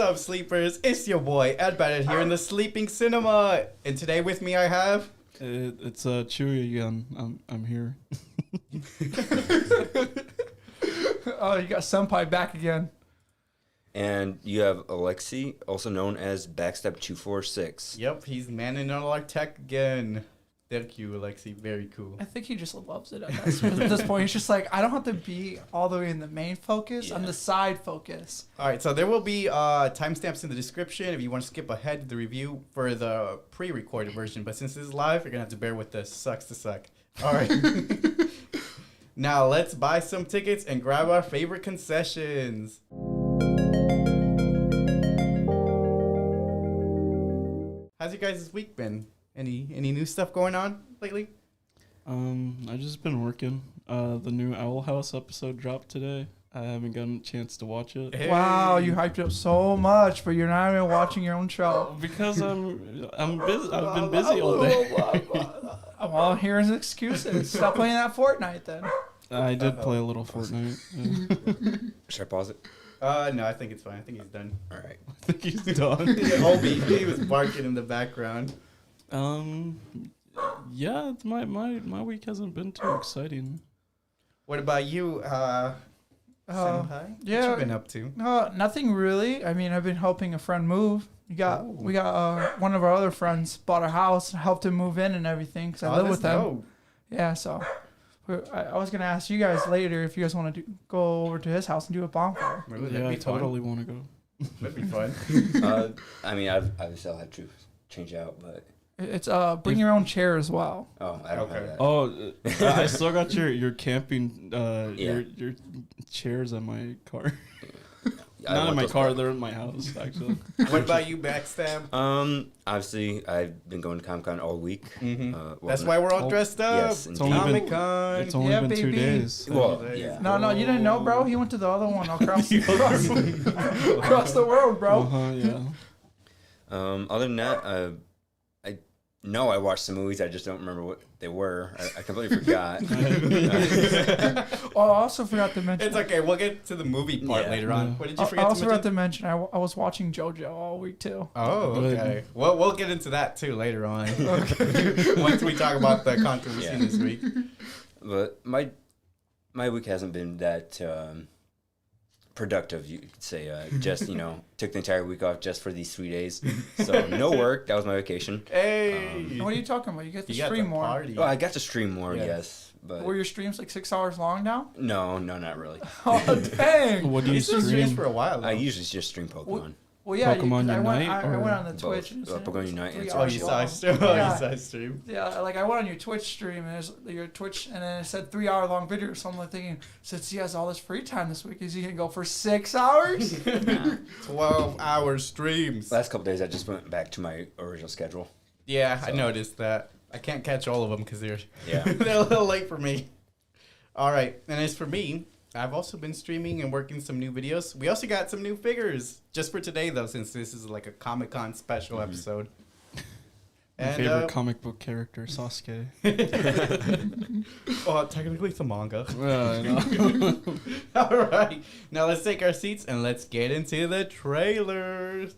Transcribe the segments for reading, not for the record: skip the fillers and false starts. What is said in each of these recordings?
up, sleepers? It's your boy Eddbedhead here in the Sleeping Cinema, and today with me I have. It's Chewy again. I'm here. Oh, you got Senpai back again. And you have Aleksey, also known as Backstep246. Yep, he's manning all our tech again. Thank you, Aleksey. Very cool. I think he just loves it at this point. He's just like, I don't have to be all the way in the main focus. I'm the side focus. All right, so there will be timestamps in the description if you want to skip ahead to the review for the pre-recorded version. But since this is live, you're going to have to bear with this. Sucks to suck. All right. Now, let's buy some tickets and grab our favorite concessions. How's your guys' week been? Any new stuff going on lately? I've just been working. The new Owl House episode dropped today. I haven't gotten a chance to watch it. Hey. Wow, you hyped it up so much, but you're not even watching your own show. Because I'm busy. I've been busy all day. Well, here's excuses. Stop playing that Fortnite then. I did play a little Fortnite. Yeah. Should I pause it? No, I think it's fine. I think he's done. All right. I think he's done. Obi, he was barking in the background. Yeah, my week hasn't been too exciting. What about you, Senpai? Yeah. What you been up to? Nothing really. I mean, I've been helping a friend move. We got one of our other friends bought a house, helped him move in and everything because I live with them. Dope. Yeah, so I was gonna ask you guys later if you guys want to go over to his house and do a bonfire. Really, Yeah, I totally want to go. That'd be fun. I mean, I'll have to change out, but... It's bring your own chair as well. Oh, I don't have that. Oh, I still got your camping Yeah. your chairs in my car. I Not in want my those car, back. they're in my house actually. What about you, Backstab? Obviously, I've been going to Comic-Con all week. That's why we're all dressed up. Yes, It's only been- Comic-Con. It's only Yeah, been 2 baby. days. Well, yeah. No, you didn't know, bro. He went to the other one across the world, bro. Yeah. Other than that, I know I watched some movies. I just don't remember what they were. I completely forgot. Oh, I also forgot to mention. It's okay. We'll get to the movie part Yeah. later on. Yeah. What did you I forget also to forgot to mention? mention I was watching JoJo all week too. Oh, Good. okay. Well, we'll get into that too later on. Once we talk about the controversy Yeah. this week. But my week hasn't been that productive, you could say. Just, took the entire week off just for these 3 days. So no work. That was my vacation. Hey. What are you talking about? You get to You got stream the more. party. Oh, I got to stream more, Yeah. yes. But Were your streams like 6 hours long now? no, not really. Oh dang! What do you He's been streaming stream? for a while. I though. usually just stream Pokemon. Well, yeah, Pokemon 'cause I went Unite, I or went on the both? Twitch. And Pokemon Unite and Oh, you saw his stream. Oh, Yeah. you saw his stream. Yeah, like I went on your Twitch stream and there's your Twitch, and then it said 3 hour long video. So I'm like thinking, since he has all this free time this week, is he gonna go for 6 hours? 12-hour streams. Last couple days, I just went back to my original schedule. Yeah, I So- noticed that. I can't catch all of them because they're Yeah. they're a little late for me. All right, and as for me, I've also been streaming and working some new videos. We also got some new figures just for today, though, since this is like a Comic-Con special episode. My favorite comic book character, Sasuke. Well, technically it's a manga. Yeah, I know. All right, now let's take our seats and let's get into the trailers.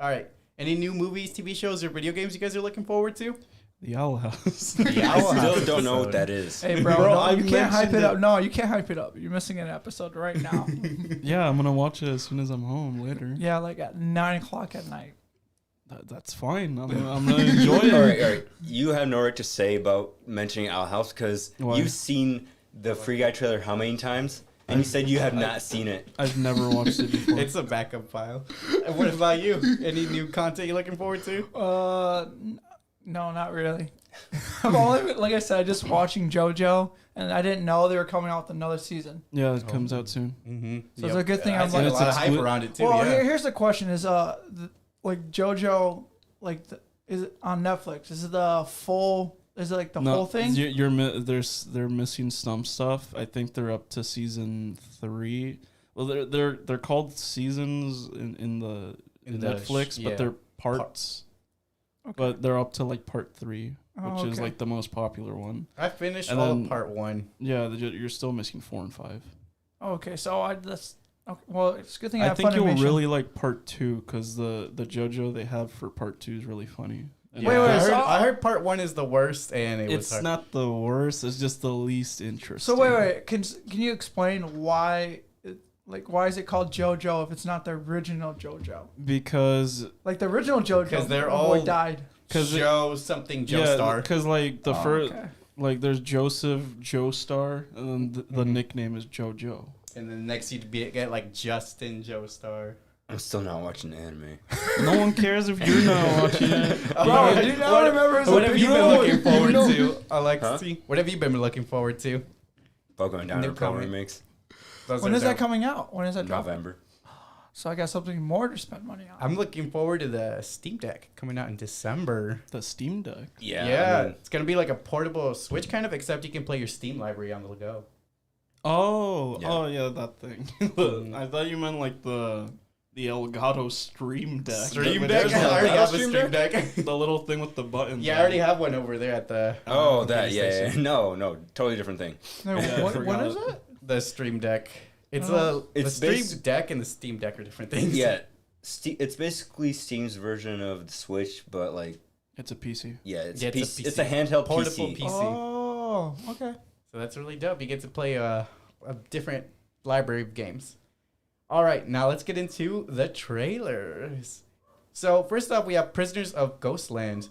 All right, any new movies, TV shows, or video games you guys are looking forward to? The Owl House. I still don't know what that is. Hey, bro, Bro, no, I you can't hype mentioned it up. it. No, you can't hype it up. You're missing an episode right now. Yeah, I'm gonna watch it as soon as I'm home later. Yeah, like at 9 o'clock at night. That's fine. I'm gonna enjoy it. All right. You have no right to say about mentioning Owl House because Why? you've seen the Free Guy trailer how many times? And you said you have not seen it. I've never watched it before. It's a backup file. And what about you? Any new content you're looking forward to? No, not really. I'm only, like I said, just watching JoJo, and I didn't know they were coming out with another season. Yeah, it comes out soon. Mm-hmm. So it's a good thing I've I'm seen a like- lot of It's hype exclu- around it too. Well, yeah. here's the question: is like JoJo, like is it on Netflix? Is it the full? Is it like the whole thing? They're missing some stuff. I think they're up to season 3. Well, they're called seasons in In the Netflix, yeah. but they're parts. Okay. But they're up to like part 3. which is okay. like the most popular one. I finished And all then- of part 1. Yeah, you're still missing 4 and 5. Okay, so that's okay. Well, it's a good thing I I have think you'll Funimation. really like part 2 because the JoJo they have for part 2 is really funny. And Wait, I heard part 1 is the worst, and it was it's hard. not the worst. It's just the least interesting. So wait. Can you explain why? Why is it called JoJo if it's not the original JoJo? Because Like the original JoJo, 'Cause they're the all- boy died. Joe something Joestar. because like the first, Okay. like there's Joseph Joestar, and then the nickname is JoJo. And then next you'd get like Justin Joestar. I'm still not watching the anime. No one cares if you're not watching it. Bro, do you not remember his What have you opinion? been looking forward know- to, Aleksey? What have you been looking forward to? Pokemon Down New Pro comic. remakes. Those When are is that dope. coming out? When is that dropping? November. So I got something more to spend money on. I'm looking forward to the Steam Deck coming out in December. The Steam Deck. Yeah. I mean, It's gonna be like a portable Switch kind of, except you can play your Steam library on the go. Oh yeah, that thing. I thought you meant like the Elgato Stream Deck. Stream Which Deck? is I the- already have a Stream Stream Deck. the little thing with the buttons. Yeah, I already have one over there at the. oh, computer that. Yeah, station. No, totally different thing. No, Yeah, I what forgot. is it? The Stream Deck. It's Oh. the It's Stream basi- Deck and the Steam Deck are different things. Yeah. It's basically Steam's version of the Switch, but like, It's a PC. yeah, it's Yeah, it's a it's a PC. handheld Portable PC. PC. Oh, okay. So that's really dope. You get to play a different library of games. All right, now let's get into the trailers. So first up, we have Prisoners of Ghostland.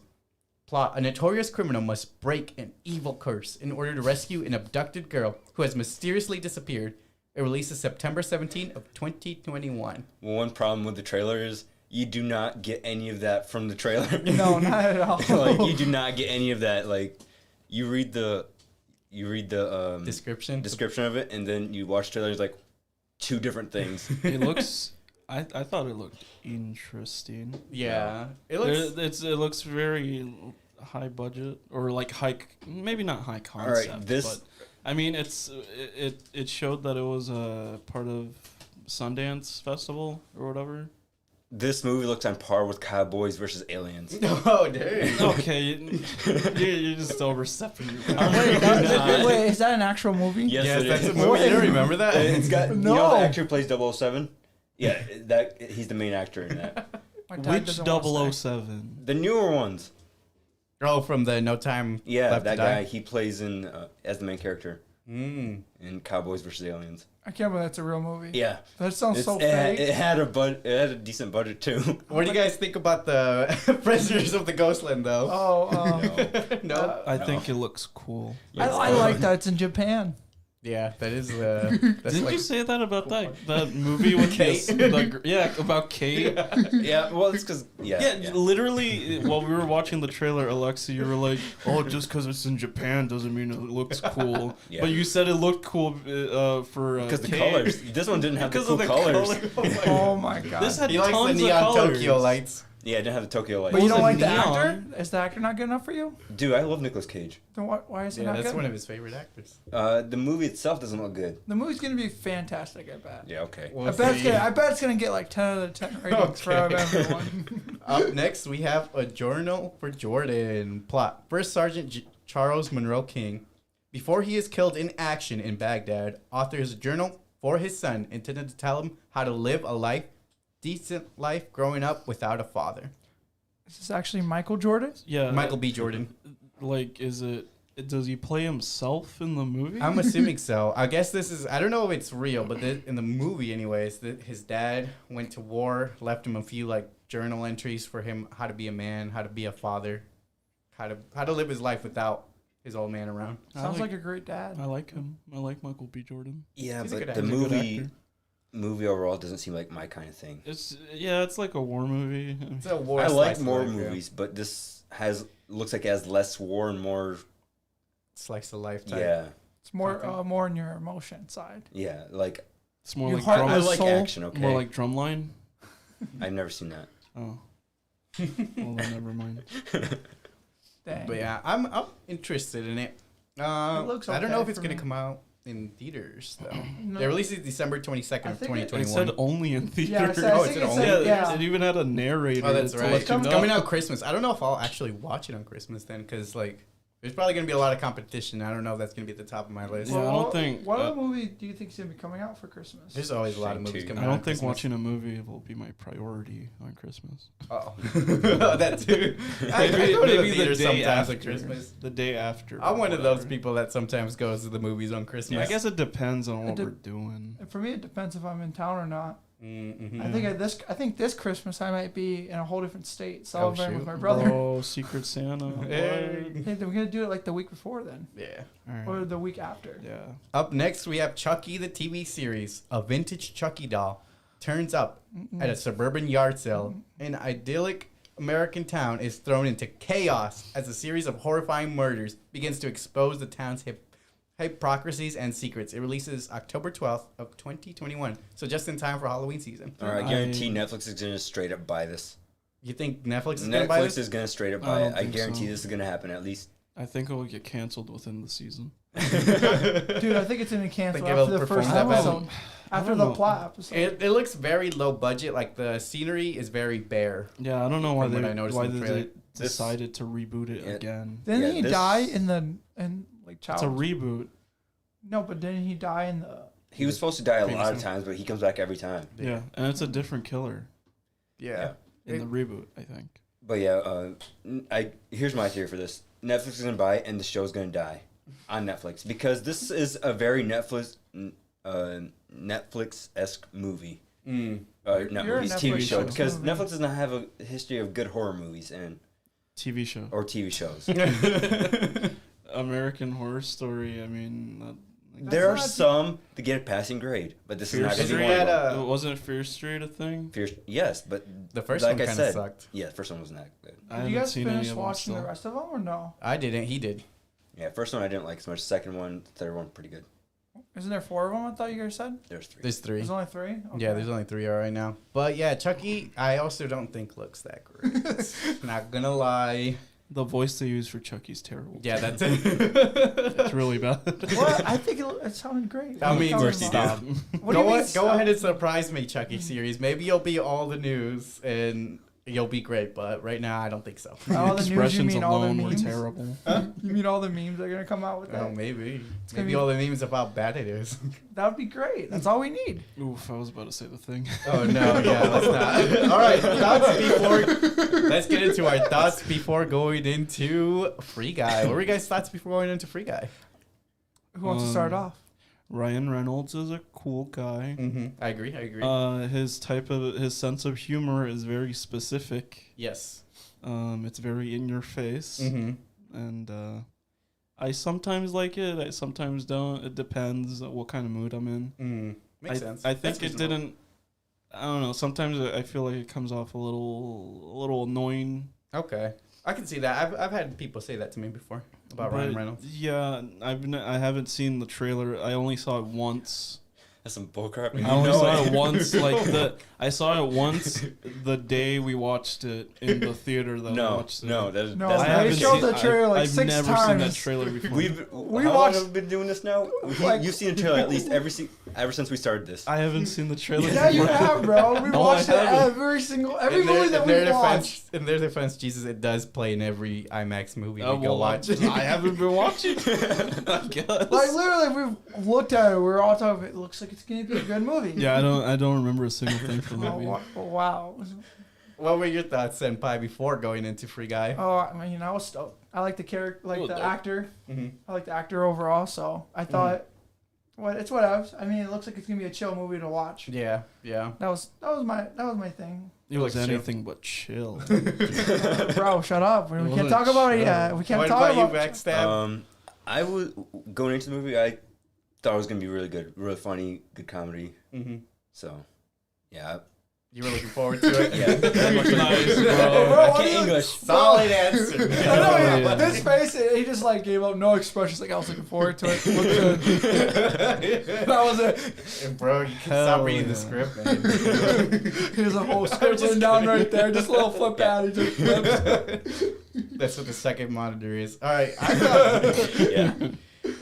Plot: a notorious criminal must break an evil curse in order to rescue an abducted girl who has mysteriously disappeared. It releases September 17th of 2021. Well, one problem with the trailer is you do not get any of that from the trailer. No, not at all. Like you do not get any of that. Like you read the Description. description of it, and then you watch the trailer. It's like two different things. It looks. I thought it looked interesting. Yeah, it looks. It looks very high budget or like maybe not high concept. this- but I mean it showed that it was a part of Sundance Festival or whatever. This movie looks on par with Cowboys versus Aliens. Oh, dude. Okay, you're just overstepping your bounds. Wait, is that an actual movie? Yes, Yes, it that's is. a movie. You don't remember that? It's got No. you know the actor who plays 007? Yeah, that he's the main actor in that. My dad Which doesn't wanna say. 007? The newer ones. Oh, from the No Time Yeah, Left that to guy. Die. He plays in as the main character Mm. in Cowboys versus Aliens. I can't believe that's a real movie. Yeah, That sounds so it fake. had it had a decent budget too. What do you guys think about the Prisoners of the Ghostland, though? Oh, No. I think it looks cool. I like that it's in Japan. Yeah, that is. That's Didn't like, you say that about that movie with Kate? about Kate? Yeah, well, it's because Yeah, literally, while we were watching the trailer, Alexa, you were like, "Oh, just because it's in Japan doesn't mean it looks cool." Yeah. But you said it looked cool for because the Kate. colors. This one didn't have the Because cool of the colors. color. Oh my god. This had he likes the tons of neon colors. Tokyo lights. Yeah, it didn't have the Tokyo lights. But you Was don't it like the neon? actor? Is the actor not good enough for you? Dude, I love Nicolas Cage. Then why is it Yeah, not that's good? one of his favorite actors. The movie itself doesn't look good. The movie's gonna be fantastic. I bet. Yeah, okay. We'll I bet see. it's gonna get like 10 out of 10 ratings for Okay. everyone. Up next, we have A Journal for Jordan. Plot: First Sergeant Charles Monroe King, before he is killed in action in Baghdad, authors a journal for his son intended to tell him how to live a decent life growing up without a father. Is this actually Michael Jordan? Yeah, Michael B. Jordan. Like, does he play himself in the movie? I'm assuming so. I guess this is, I don't know if it's real, but in the movie anyways, his dad went to war, left him a few like journal entries for him how to be a man, how to be a father, how to live his life without his old man around. Sounds like a great dad. I like him. I like Michael B. Jordan. Yeah, He's a but good the actor. movie overall doesn't seem like my kind of thing. It's like a war movie. It's a war. I slice like of war life, yeah. movies, but this looks like it has less war and more. Slice of life type. Yeah, It's more Okay. more on your emotion side. yeah. Like It's more Your like heart drum. I was like soul. action. Okay, More like Drumline. I've never seen that. Oh. Well, then never mind. Dang. But yeah, I'm interested in it. It looks I don't know okay if it's for gonna me. come out in theaters though. No. They released it December 22nd I of think it- 2021. It said only in theaters. Yeah, Oh, I it's think it only- said, yeah. It even had a narrator. Oh, that's to right. let It's you coming- know. Coming out Christmas. I don't know if I'll actually watch it on Christmas then, because like there's probably gonna be a lot of competition. I don't know if that's gonna be at the top of my list. Yeah, I don't think- What other movie do you think is gonna be coming out for Christmas? There's always a lot of movies Shang-Chi. coming I out. don't on think Christmas. watching a movie will be my priority on Christmas. Oh, that too. I go to the theater sometimes at Christmas. The day after. I'm one of those whatever. people that sometimes goes to the movies on Christmas. I guess it depends on It what de- we're doing. For me, it depends if I'm in town or not. Mm-hmm. I think this Christmas I might be in a whole different state Oh, celebrating with shoot. my brother. Bro, Secret Santa. Hey. Hey, we're gonna do it like the week before then, Yeah. Alright. or the week after. Yeah. Up next, we have Chucky the TV series. A vintage Chucky doll turns up at a suburban yard sale. An idyllic American town is thrown into chaos as a series of horrifying murders begins to expose the town's hypocrisies and secrets. It releases October 12th of 2021, so just in time for Halloween season. All right, I guarantee Netflix is gonna straight up buy this. You think Netflix is going to buy Netflix this? is gonna straight up I buy don't it. I think guarantee so. this is gonna happen at least. I think it will get canceled within the season. Dude, I think it's gonna cancel Think after it'll the perform first that bad? episode. After don't the know. plot episode. It looks very low budget. Like the scenery is very bare. Yeah, I don't know why From what I they noticed why in the they trailer. decided to reboot it Yeah. again. Didn't Yeah, he this- die in like child? It's a reboot. No, but didn't he die in the? He was supposed to die a lot of Previously. times, but he comes back every time. Yeah, and it's a different killer Yeah. in the reboot, I think. But yeah, here's my theory for this. Netflix is gonna buy it, and the show's gonna die on Netflix because this is a very Netflix-esque movie. Mm. Not You're a movies, TV Netflix show. show. Because Movie. Netflix does not have a history of good horror movies TV show. or TV shows. American Horror Story. I mean, There are not- some that get a passing grade, but this is not Fear gonna be Street one of had them. a- wasn't Fear Street a thing? Yes, but The first like one I kind of said, sucked. yeah, the first one wasn't that good. I Did haven't you guys seen any finish of them watching the still. rest of them or no? I didn't. He did. Yeah, first one I didn't like so much. Second one, third one, pretty good. Isn't there 4 of them? I thought you guys said. There's three. There's 3. There's only 3. Okay. Yeah, there's only 3 right now. But yeah, Chucky, I also don't think looks that great. Not gonna lie. The voice they use for Chucky's terrible. Yeah, that's it. It's really bad. What? I think it sounded great. I mean, What are you talking stop. about? What do you mean Go stop? ahead and surprise me, Chucky series. Maybe you'll be all the news and you'll be great. But right now, I don't think so. All the news, you Expressions mean all the alone were memes? terrible. You mean all the memes that are gonna come out with Oh, that? maybe. gonna Maybe be- all the memes of how bad it is. That would be great. That's all we need. Oof, I was about to say the thing. Oh no, yeah, let's not. All right, thoughts before. Let's get into our thoughts before going into Free Guy. What were you guys' thoughts before going into Free Guy? Who wants to start Um, off? Ryan Reynolds is a cool guy. Mm-hmm. I agree. His sense of humor is very specific. Yes. It's very in your face, Mm-hmm. and I sometimes like it. I sometimes don't. It depends what kind of mood I'm in. Mm. Makes sense. I think That's it reasonable. didn't. I don't know. Sometimes I feel like it comes off a little annoying. Okay, I can see that. I've had people say that to me before about Ryan but Reynolds. Yeah, I haven't seen the trailer. I only saw it once. That's some bullcrap. I only saw it once. I saw it once the day we watched it in the theater. That we No, watched it. no, that's No, that's I not haven't the showed case. the trailer like I've 6 never seen that times. trailer before. We How watched- long have we been doing this now? Like- You've seen a trailer at least ever since we started this. I haven't seen the trailer. Yeah, you before. have, bro. We No, watched I it haven't. every movie that we watched. In their defense, Jesus, it does play in every IMAX movie we go Well, watch. I haven't been watching. I guess. Like literally, we've looked at it. We're all talking. It looks like it's gonna be a good movie. Yeah, I don't remember a single thing from the Oh, movie. wow. What were your thoughts, Senpai, before going into Free Guy? Oh, I mean, I was stoked. I like the character, like Oh, the dope. actor. Mm-hmm. I like the actor overall. So I thought, it's whatever. I mean, it looks like it's gonna be a chill movie to watch. Yeah, yeah. That was my thing. It was Like chill. anything but chill. Bro, shut up. We can't wasn't talk about it chill. yet. We can't What talk about you, about. Backstab? I was going into the movie. I thought it was gonna be really good, really funny, good comedy. Mm-hmm. So, yeah, You were looking forward to it? yeah. Very much Nice, looking- bro. Bro, I what can't do you- English. Solid answer. I know, Yeah. yeah. This face, he just like gave up no expressions. Like I was looking forward to it. Looked good. That was it. Bro, you can Hell stop reading yeah. the script, man. Here's a whole just script written down kidding. right there. Just a little flip out. He just flips. That's what the second monitor is. All right. I thought, Yeah.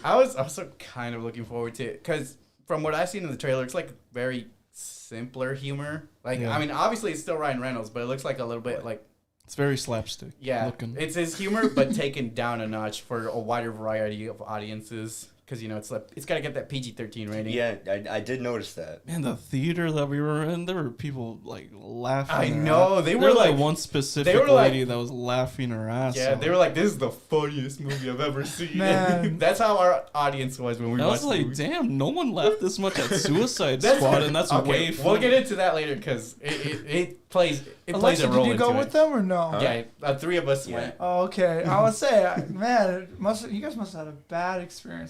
I was also kind of looking forward to it because from what I've seen in the trailer, it's like very simpler humor. Like, Yeah. I mean, obviously it's still Ryan Reynolds, but it looks like a little bit like, It's very slapstick. yeah, looking. it's his humor, but taken down a notch for a wider variety of audiences. Because, you know, it's like, it's got to get that PG-13 rating. Yeah, I did notice that. Man, the theater that we were in, there were people like laughing. I their know, ass- they There were was, like- one specific they were like- lady that was laughing her ass Yeah, off. they were like, this is the funniest movie I've ever seen. Man. That's how our audience was when we I watched was the like, movie. damn, no one laughed this much at Suicide That's- Squad, and that's okay, way we'll funny. get into that later because it plays a Alexa, role did you go into with it. them or no? Huh? Yeah, three of us Yeah. went. Oh, okay. I would say, man, you guys must have had a bad experience.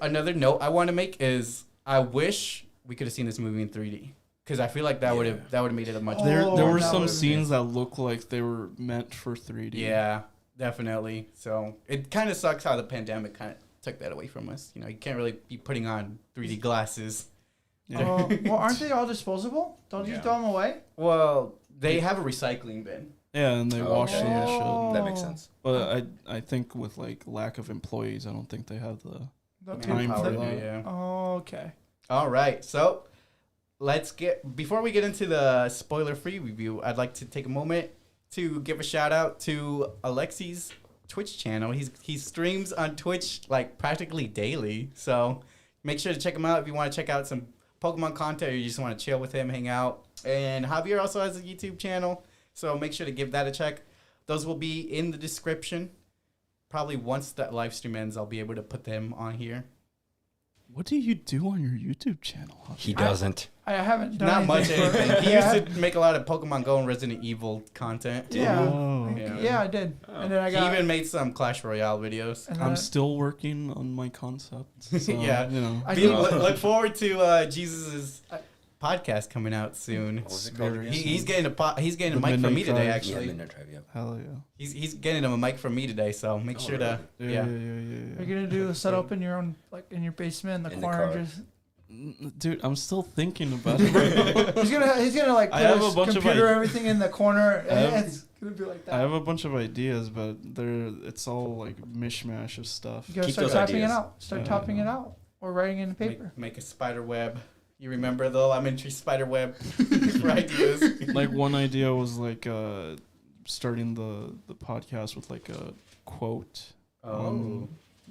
Another note I want to make is I wish we could have seen this movie in 3D because I feel like that would have made it a much Oh, There were that some would've scenes that looked like they were meant for 3D. Yeah, definitely. So it kind of sucks how the pandemic kind of took that away from us. You know, you can't really be putting on 3D glasses. Yeah. Well, aren't they all disposable? Don't you Yeah. throw them away? Well, they have a recycling bin. Yeah, and they wash them and shit. Oh. That makes sense. But I think with like lack of employees, I don't think they have the The time Manpower for to do, that. yeah. Oh, okay. All right, so before we get into the spoiler-free review, I'd like to take a moment to give a shout out to Aleksey's Twitch channel. He streams on Twitch like practically daily, so make sure to check him out if you want to check out some Pokemon content or you just want to chill with him, hang out. And Javier also has a YouTube channel, so make sure to give that a check. Those will be in the description. Probably once that live stream ends, I'll be able to put them on here. What do you do on your YouTube channel? He doesn't. I haven't done Not much anything for- anything. He Yeah. used to make a lot of Pokemon Go and Resident Evil content. Yeah. Oh. Yeah, I did. And then I He got. even made some Clash Royale videos. and I'm then- still working on my concepts. So, Yeah. you know. I Be- did- look forward to Jesus' podcast coming out soon. What was it called Very again? He's getting a The mic from Midnight me today. Drive. Actually, Yeah, Midnight Drive, yeah. Hell yeah. he's getting him a mic from me today. So make Oh, sure to really? yeah. You're gonna do a setup in your own, like in your basement in the In the corner. car. Just Dude, I'm still thinking about it. he's gonna like I put have his a bunch of computer, ideas. everything in the corner, I have- and it's gonna be like that. I have a bunch of ideas, but it's all like mishmash of stuff. You gotta Keep start those typing ideas. it out. Start Yeah. typing it out or writing it in paper. Make a spider web. You remember the elementary spider web for ideas? Like one idea was like starting the podcast with like a quote. Oh.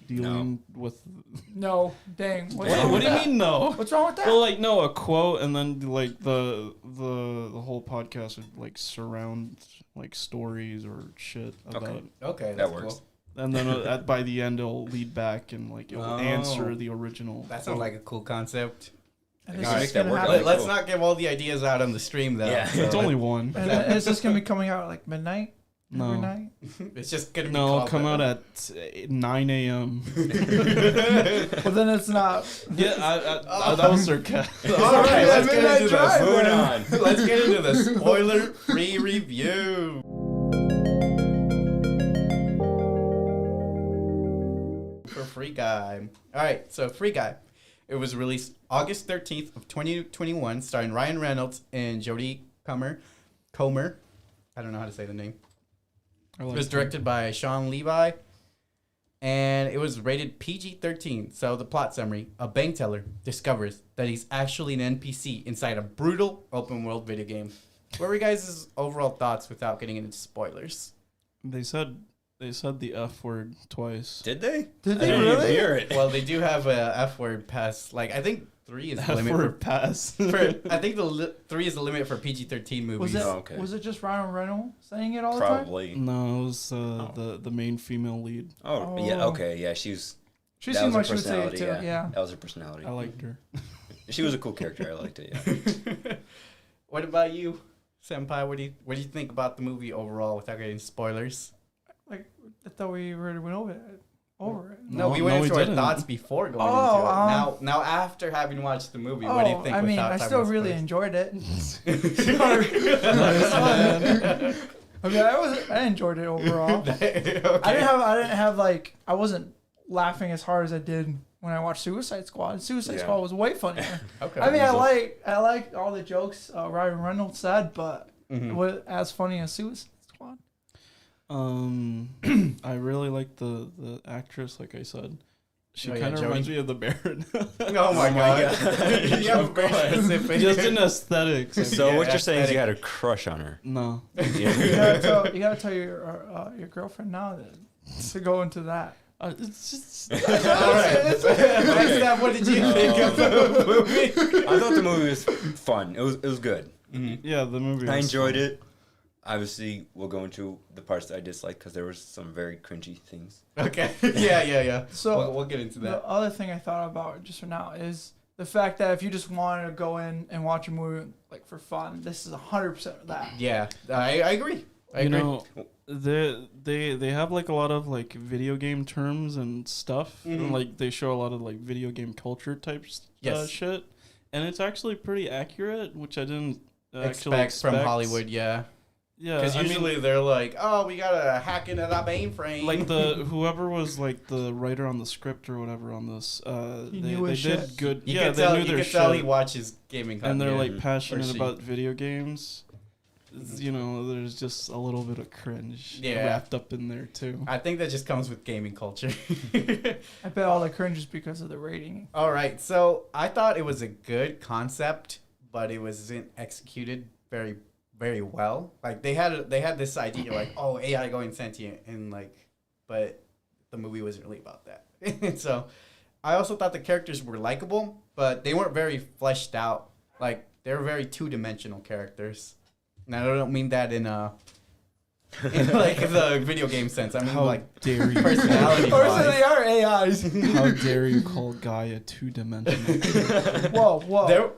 Dealing with. No, dang. What's What, wrong what with do you that? mean no? What's wrong with that? Well, like no, a quote, and then like the whole podcast would like surround like stories or shit about, Okay. Okay, That that's works. cool. and then by the end it'll lead back and like it'll Oh. answer the original. That sounds quote. like a cool concept. And All it's right, just that gonna worked. happen. Really Let's cool. not give all the ideas out on the stream though. Yeah. So It's only one. And then it's just gonna be coming out at like midnight. No. Every night. it's just gonna be No, it'll called come that. out at 9 a.m. Well, then it's not. Yeah, that was sarcastic. All right, let's get Midnight into Drive, this. Moving man. on. Let's get into the spoiler-free review. For Free Guy. All right, so Free Guy. It was released August 13th of 2021, starring Ryan Reynolds and Jodie Comer. I don't know how to say the name. I It like was directed by Sean Levi, and it was rated PG-13. So the plot summary: a bank teller discovers that he's actually an NPC inside a brutal open-world video game. What were you guys' overall thoughts without getting into spoilers? They said the F word twice. Did they? Did I they didn't even really? hear it. Well, they do have a F word pass. Like I think 3 is the F limit word pass. I think 3 is the limit for PG-13 movies. Was it? Oh, okay. Was it just Ryan Reynolds saying it all the time? Probably. No, it was the main female lead. Oh, yeah, Oh. okay, yeah, she was. She that seemed was her like she would say it personality, too. yeah. Yeah. That was her personality. I liked her. She was a cool character. I liked it, yeah. What about you, Senpai? What do you think about the movie overall without getting spoilers? Like I thought we already went over it. No, we went into our didn't. thoughts before going Oh, into it. Now after having watched the movie, what do you think? I mean, without I talking still about really spoilers? enjoyed it. man. I mean, I enjoyed it overall. Okay. I didn't have like I wasn't laughing as hard as I did when I watched Suicide Squad. Suicide Yeah. Squad was way funnier. Okay. I mean, I like all the jokes Ryan Reynolds said, but Mhm. it wasn't as funny as Suicide Squad. I really like the actress, like I said. She Oh, yeah, kind of Jody. reminds me of the bear. Oh my god. Yeah, very specific. Just in aesthetics. I mean. So Yeah, what you're saying is you aesthetic. had a crush on her. No. Yeah. You gotta tell your girlfriend now to go into that. It's just. All right. Next up, what did you think of the movie? I thought the movie was fun. It was good. Yeah, the movie. I was enjoyed fun. it. Obviously, we'll go into the parts that I disliked because there was some very cringy things. Okay. Yeah. So we'll get into the that. other thing I thought about just for now is the fact that if you just wanted to go in and watch a movie like for fun, this is 100% that. Yeah, I agree. I You agree. know, they have like a lot of like video game terms and stuff, and like they show a lot of like video game culture type Yes. shit, and it's actually pretty accurate, which I didn't actually expect from Hollywood, yeah. Yeah, Because usually they're like, oh, we gotta hack into that mainframe. like the whoever was like the writer on the script or whatever on this, He they knew his did shit. good. you Yeah, could they tell, knew you their could shit, tell he watches gaming and they're content. like Or passionate she. about video games. You know, there's just a little bit of cringe wrapped up in there too. I think that just comes with gaming culture. I bet all the cringe is because of the rating. All right, so I thought it was a good concept, but it wasn't executed very, very well. Like they had this idea, like, oh, AI going sentient, and like, but the movie wasn't really about that. So I also thought the characters were likable, but they weren't very fleshed out. Like they were very two-dimensional characters. And I don't mean that in like the video game sense. I mean How like dare you? personality Or wise. they are AIs. How dare you call Gaia two-dimensional? Whoa. There-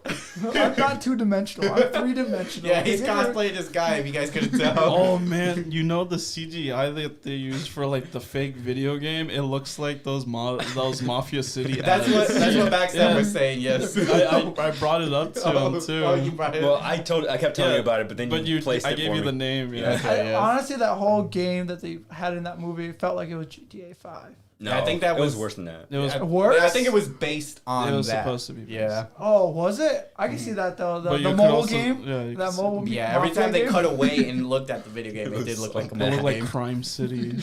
I'm not two-dimensional. I'm three-dimensional. Yeah, he's cosplaying this guy, if you guys couldn't tell. Oh man, you know the CGI that they use for like the fake video game? It looks like those Mafia City. That's ads. what Backstab Yeah. was saying, yes. I brought it up to him too. Oh, you brought it Well, I kept telling Yeah, you about it, but then but you placed I it gave for you me. the name. Yeah. Okay. Honestly, that whole game that they had in that movie felt like it was GTA 5. No, I think that it was was- worse than that. It was. I, Worse? I think it was based on It was that. supposed to be based. Yeah. Oh, was it? I can see that though. But you The could mobile also- game. Yeah, you could That see- mobile. Yeah, every Mafia time they game? cut away and looked at the video game, it did look like a It mobile looked like game. Crime City.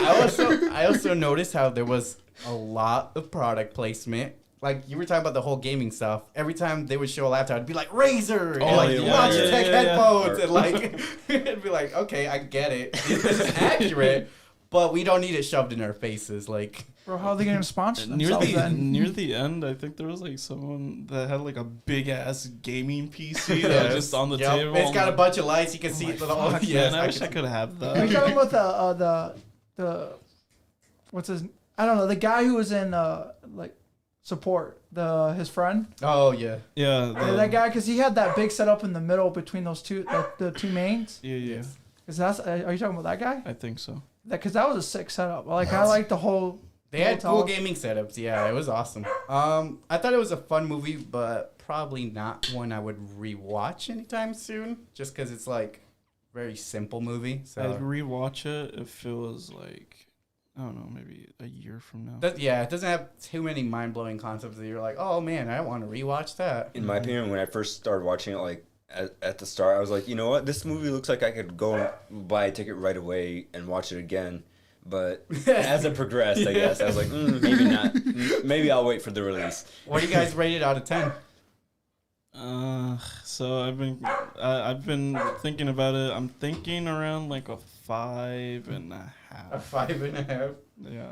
I also noticed how there was a lot of product placement. Like you were talking about the whole gaming stuff. Every time they would show a laptop, it'd be like Razer and Oh, like yeah, Logitech yeah. headphones, and like it'd be like, okay, I get it. This is accurate, but we don't need it shoved in our faces. Like, Bro, how are they going to sponsor near themselves then? the end, I think there was like someone that had like a big ass gaming PC that Yes. was just on the Yep. table. It's got a bunch of lights. You can I'm see like, it. All, fuck, yes, man, I wish I can- could have Are you that. talking about the what's his? I don't know. The guy who was in like support. His friend. Oh yeah. Yeah, That guy, because he had that big setup in the middle between those two, the two mains. Yeah. Cause that's. Are you talking about that guy? I think so. Because that was a sick setup. I like the whole. They had Hotel. cool gaming setups. Yeah, it was awesome. I thought it was a fun movie, but probably not one I would rewatch anytime soon. Just because it's like very simple movie. I'd So rewatch it if it was like, I don't know, maybe a year from now. yeah, it doesn't have too many mind blowing concepts that you're like, oh man, I want to rewatch that. In my opinion, when I first started watching it, like at the start, I was like, you know what, this movie looks like I could go and buy a ticket right away and watch it again. But as it progressed, I guess I was like, maybe not. Maybe I'll wait for the release. What do you guys rate it out of 10? So I've been thinking about it. I'm thinking around like a 5.5. A 5.5. Yeah.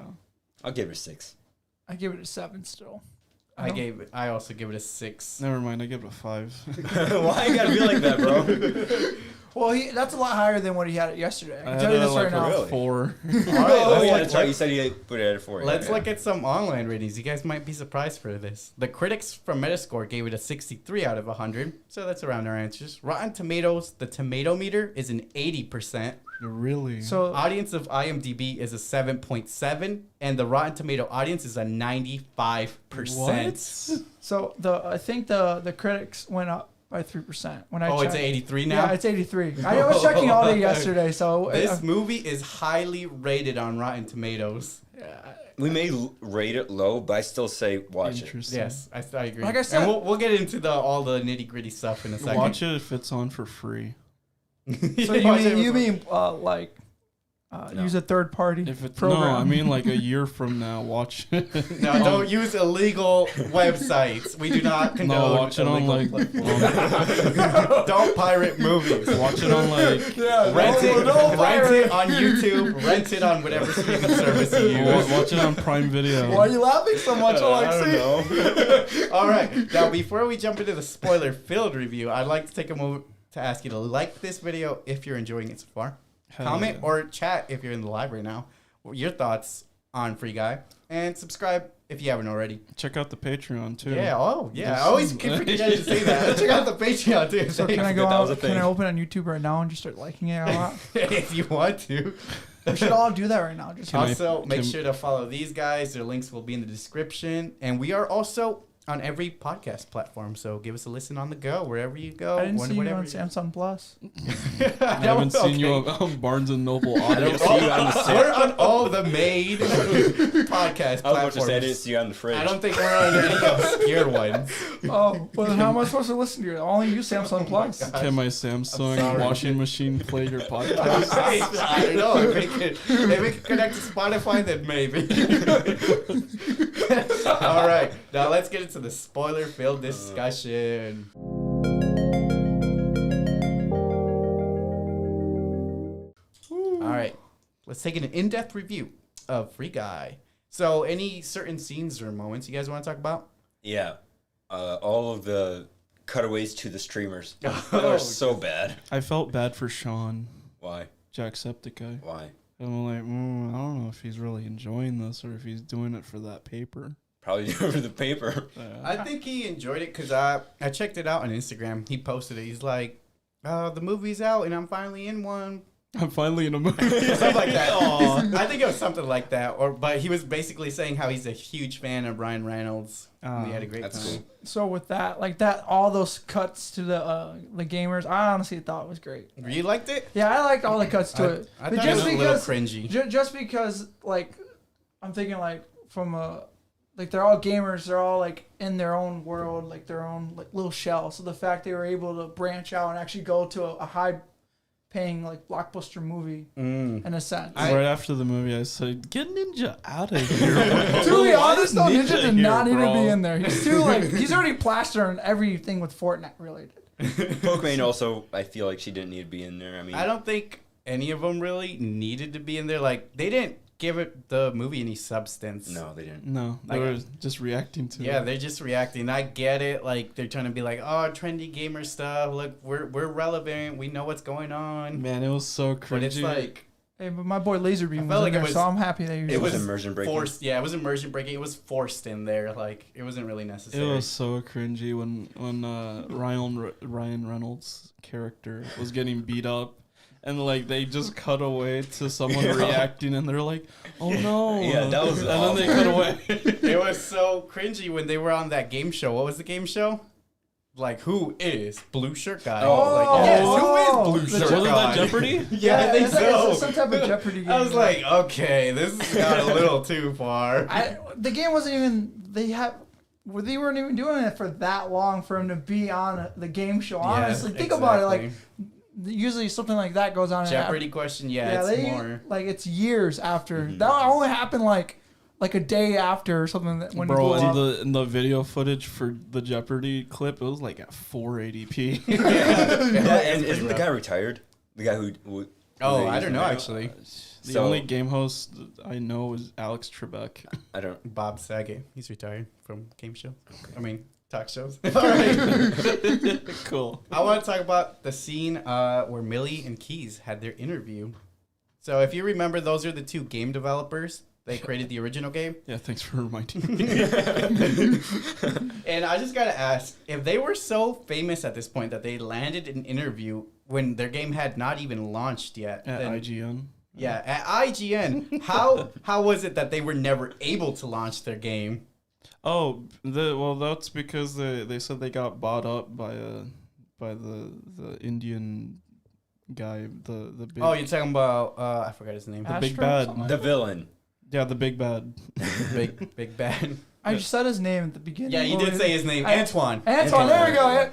I'll give it a 6. I give it a 7 still. I also give it a 6. Never mind. I give it a 5. Why you gotta be like that, bro? Well, that's a lot higher than what he had it yesterday. I can I tell had you this like right now. a Really? 4. All right, Oh yeah, let's that's right. You said you put it at a 4. Let's look at some online ratings. You guys might be surprised for this. The critics from Metascore gave it a 63 out of 100, so that's around our answers. Rotten Tomatoes, the tomato meter is an 80%. Really? So Audience of IMDb is a 7.7, and the Rotten Tomato audience is a 95%. I think the critics went up by 3% when I Oh, checked. it's 83 now? Yeah, it's 83. I was checking all day yesterday, so This movie is highly rated on Rotten Tomatoes. We may rate it low, but I still say watch it. Interesting. Yes, I agree. Like I said- and we'll get into all the nitty gritty stuff in a second. Watch it if it's on for free. So Watch it you with- mean like use a third party If it's program. no, I mean like a year from now, watch it. No, don't use illegal websites. We do not condone. No, watch it on like Don't pirate movies. watch it on like Rent it on YouTube. Rent it on whatever streaming service you use. watch it on Prime Video. Why are you laughing so much, I Aleksey? don't know. All right. Now, before we jump into the spoiler-filled review, I'd like to take a moment to ask you to like this video if you're enjoying it so far. Comment or chat if you're in the live right now. Your thoughts on Free Guy. And subscribe if you haven't already. Check out the Patreon too. Yeah, I always keep forgetting to say that. Check out the Patreon too. So can I go out? Can I open on YouTube right now and just start liking it a lot? If you want to. We should all do that right now. Just Also, make sure to follow these guys. Their links will be in the description. And we are also on every podcast platform, so give us a listen on the go wherever you go. I didn't see you on Samsung Plus. I haven't seen you on Barnes and Noble Audio. We're on all the main podcast platforms. I was about to say I didn't see you on the fridge. I don't think we're on any obscure ones. Oh, well then how am I supposed to listen to you? I only use Samsung Plus. Can my Samsung washing machine play your podcast? I don't know. If it can connect to Spotify, then maybe. All right, now let's get into the spoiler-filled discussion. All right, let's take an in-depth review of Free Guy. So, any certain scenes or moments you guys want to talk about? Yeah. All of the cutaways to the streamers. They're so bad. I felt bad for Sean, Why? Jacksepticeye. Why? I'm like, I don't know if he's really enjoying this or if he's doing it for that paper. Probably over the paper. I think he enjoyed it because I checked it out on Instagram. He posted it. He's like, the movie's out and I'm finally in one. I'm finally in a movie. Something like that. I think it was something like that. But he was basically saying how he's a huge fan of Ryan Reynolds. And he had a great time. Cool. So with that, like that, all those cuts to the gamers, I honestly thought it was great. You liked it? Yeah, I liked all the cuts to it. I But thought it was a little cringy. Just because, like, I'm thinking like from like they're all gamers, they're all like in their own world, like their own like little shell. So the fact they were able to branch out and actually go to a high-paying like blockbuster movie in a sense. Right after the movie, I said, "Get Ninja out of here." To be honest, though, Ninja did not need to bro. be in there. He's too he's already plastering everything with Fortnite related. Pokemon also, I feel like she didn't need to be in there. I mean, I don't think any of them really needed to be in there. Like, they didn't give it the movie any substance. No, they didn't. No, they were just reacting to it. Yeah, they're just reacting. I get it. Like, they're trying to be like, oh, trendy gamer stuff. Look, we're relevant. We know what's going on. Man, it was so cringy. But it's like, Hey, but my boy Laserbeam was like in it there, so I'm happy that he was. It was immersion breaking. forced. Yeah, it was immersion breaking. It was forced in there. Like, it wasn't really necessary. It was so cringy when Ryan Reynolds' character was getting beat up, and like they just cut away to someone reacting, and they're like, "Oh no!" Yeah, that was and then they cut away. It was so cringy when they were on that game show. What was the game show? Like, who is Blue Shirt Guy? Oh. Like, yes, who is Blue Shirt Wasn't Guy? that Jeopardy? Yeah, I think it's like so. some type of Jeopardy game. I was like, okay, this has got a little too far. The game wasn't even. They weren't even doing it for that long for him to be on the game show. Honestly, think about it. Like, usually something like that goes on. Jeopardy question, it's more. Like, it's years after. That only happened like a day after or something. When Bro, it blew up. in the video footage for the Jeopardy clip, it was like at 480p. Yeah, and isn't the guy retired? The guy who Oh, I don't know actually. The only game host I know is Alex Trebek. I don't. Bob Saget. He's retired from game shows. I mean, talk shows. All right. Cool. I want to talk about the scene where Millie and Keys had their interview. So if you remember, those are the two game developers. They created the original game. Yeah, thanks for reminding me. And I just got to ask, if they were so famous at this point that they landed an interview when their game had not even launched yet. At then, IGN. Yeah, at IGN. How was it that they were never able to launch their game? Oh, that's because they said they got bought up by the Indian guy, the big. Oh, you're talking about I forgot his name. The big Astro? bad. Something like The that. villain. Yeah, the big bad. big bad. I just said his name at the beginning. Yeah, you did say his name, Antoine. Antoine, there we go.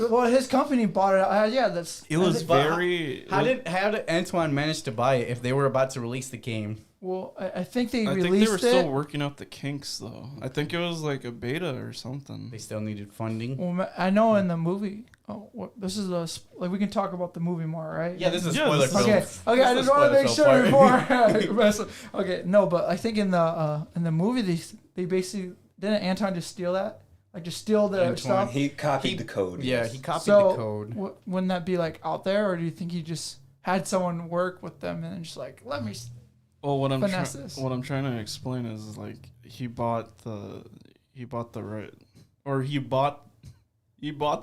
Well, his company bought it. Yeah, that's. It was But very. How did Antoine manage to buy it if they were about to release the game? Well, I think they I released think they were it. still working out the kinks though. I think it was like a beta or something. They still needed funding. Well, I know in the movie. Oh, this is like we can talk about the movie more, right? Yeah, this is a Yeah, spoiler this is- film. Okay. I This is just want to make spoiler sure film before. Okay, no, but I think in the movie they basically didn't Anton just steal that, like just steal the Antoine, stuff. He copied the code. Yeah, yes. he copied So the code. wouldn't that be like out there, or do you think he just had someone work with them and then just like let me? Well, what I'm Finesse this. what I'm trying to explain is like he bought the right, or he bought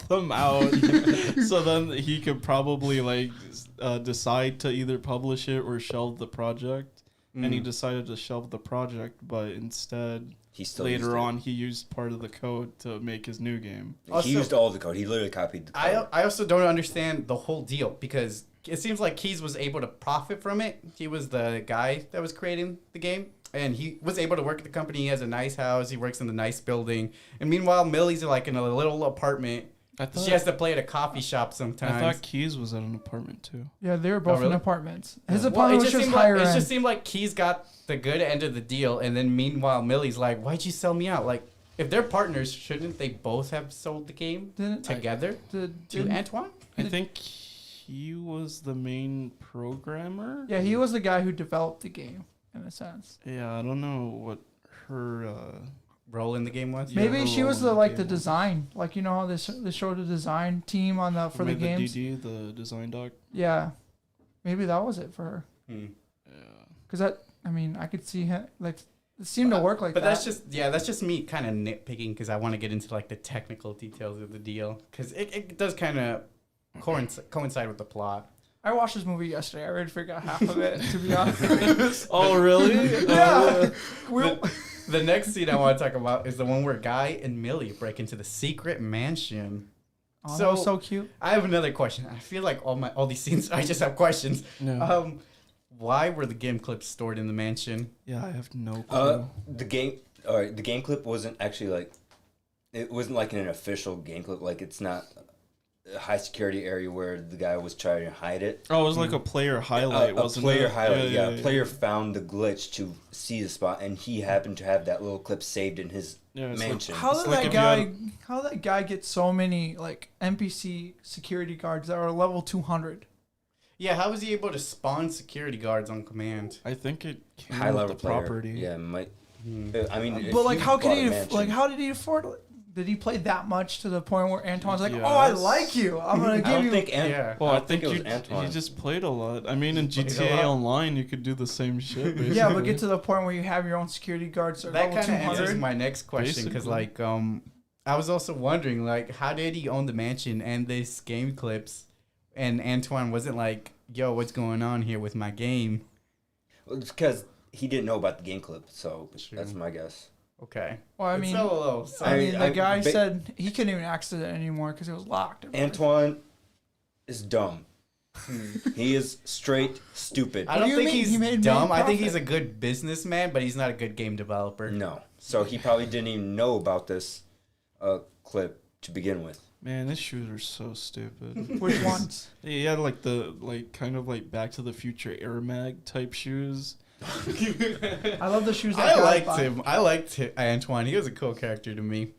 them out, so then he could probably like decide to either publish it or shelve the project. And he decided to shelve the project, but instead He still used later it. on he used part of the code to make his new game. Also- He used all the code. He literally copied the code. I also don't understand the whole deal because it seems like Keys was able to profit from it. He was the guy that was creating the game, and he was able to work at the company. He has a nice house. He works in a nice building. And meanwhile, Millie's like in a little apartment. She has to play at a coffee shop sometimes. I thought Keys was at an apartment too. Yeah, they were both really? in apartments. His Well, apartment was just just seemed higher like, it end. just seemed like Keys got the good end of the deal, and then meanwhile, Millie's like, "Why'd you sell me out?" Like, if they're partners, shouldn't they both have sold the game Didn't- together to didn't- Antoine? I think he was the main programmer. Yeah, he was the guy who developed the game in a sense. Yeah, I don't know what her. Role in the game was. Yeah, Maybe her she was role the in the the game. design, like you know how they showed the design team on the for the made games. DD, the design doc. Yeah, maybe that was it for her. Hmm. Yeah. Cause I could see him like it seemed to work like But that. that's just me kind of nitpicking because I want to get into like the technical details of the deal because it does kind of coincide with the plot. I watched this movie yesterday. I already forgot half of it, to be honest. Oh really? Yeah. The next scene I want to talk about is the one where Guy and Millie break into the secret mansion. Oh, that was so cute. I have another question. I feel like all these scenes, I just have questions. No. Why were the game clips stored in the mansion? Yeah, I have no clue. The game clip wasn't actually like, it wasn't like an official game clip. Like it's not a high security area where the guy was trying to hide it. Oh, it was like a player highlight, A wasn't player it? highlight, yeah. Player found the glitch to see the spot, and he happened to have that little clip saved in his Yeah, it's mansion. How It's did like that if you guy? had How did that guy get so many like NPC security guards that are level 200? Yeah, how was he able to spawn security guards on command? I think it came High with level the player. property. Yeah, might. I mean, if But like, you how could bought a he? mansion- Like, how did he afford it? Did he play that much to the point where Antoine's like, Yes. "Oh, I like you. I'm gonna I give don't you." think. Yeah. Well, I think it was you Antoine. just played a lot. I mean, in Played a GTA lot. Online, you could do the same shit. Basically. Yeah, but get to the point where you have your own security guards at That level kind of answers 200. my next question because, Basically. like, I was also wondering, like, how did he own the mansion and this game clips, and Antoine wasn't like, "Yo, what's going on here with my game?" It's because he didn't know about the game clip, so True. that's my guess. Okay. Well, I It's mean, still a little. I mean, the guy ba- said he couldn't even access it anymore because it was locked. Antoine is dumb. He is straight stupid. I don't do you think mean? he's He made dumb. I think profit. he's a good businessman, but he's not a good game developer. No. So he probably didn't even know about this clip to begin with. Man, this shoes are so stupid. Which ones? He had like the kind of like Back to the Future Air Mag type shoes. I love the shoes. That I guy liked bought. him. I liked Antoine. He was a cool character to me.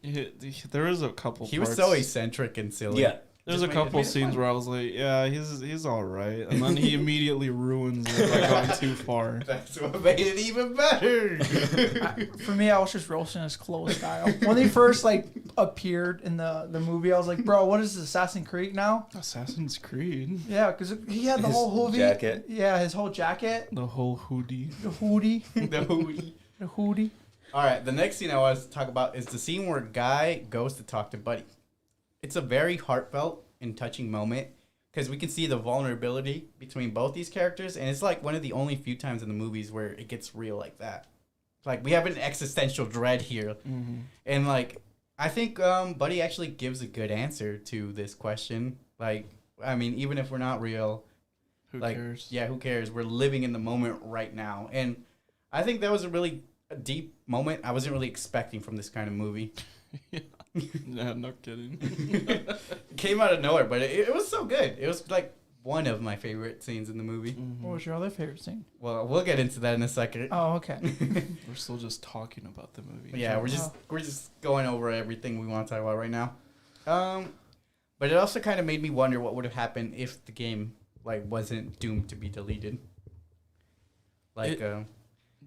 There was a couple. He was parts- so eccentric and silly. Yeah. There's Just a made- couple just made it scenes fun. where I was like, yeah, he's all right, and then he immediately ruins it by going too far. That's what made it even better. For me, I was just roasting his clothes style. When he first like appeared in the movie, I was like, "Bro, what is this, Assassin's Creed now?" Assassin's Creed, Yeah, because he had the His whole hoodie. jacket. Yeah, his whole jacket, the whole hoodie. the hoodie, The hoodie. the hoodie. All right, the next scene I want to talk about is the scene where Guy goes to talk to Buddy. It's a very heartfelt and touching moment because we can see the vulnerability between both these characters, and it's like one of the only few times in the movies where it gets real like that. Like we have an existential dread here, and like I think Buddy actually gives a good answer to this question. Like, I mean, even if we're not real, Who like, cares? yeah, who cares? We're living in the moment right now, and I think that was a really deep moment I wasn't really expecting from this kind of movie. Yeah, no kidding. Came out of nowhere, but it was so good. It was like one of my favorite scenes in the movie. What was your other favorite scene? Well, we'll get into that in a second. Oh, okay. We're still just talking about the movie. Yeah, we're just going over everything we want to talk about right now. But it also kind of made me wonder what would have happened if the game wasn't doomed to be deleted.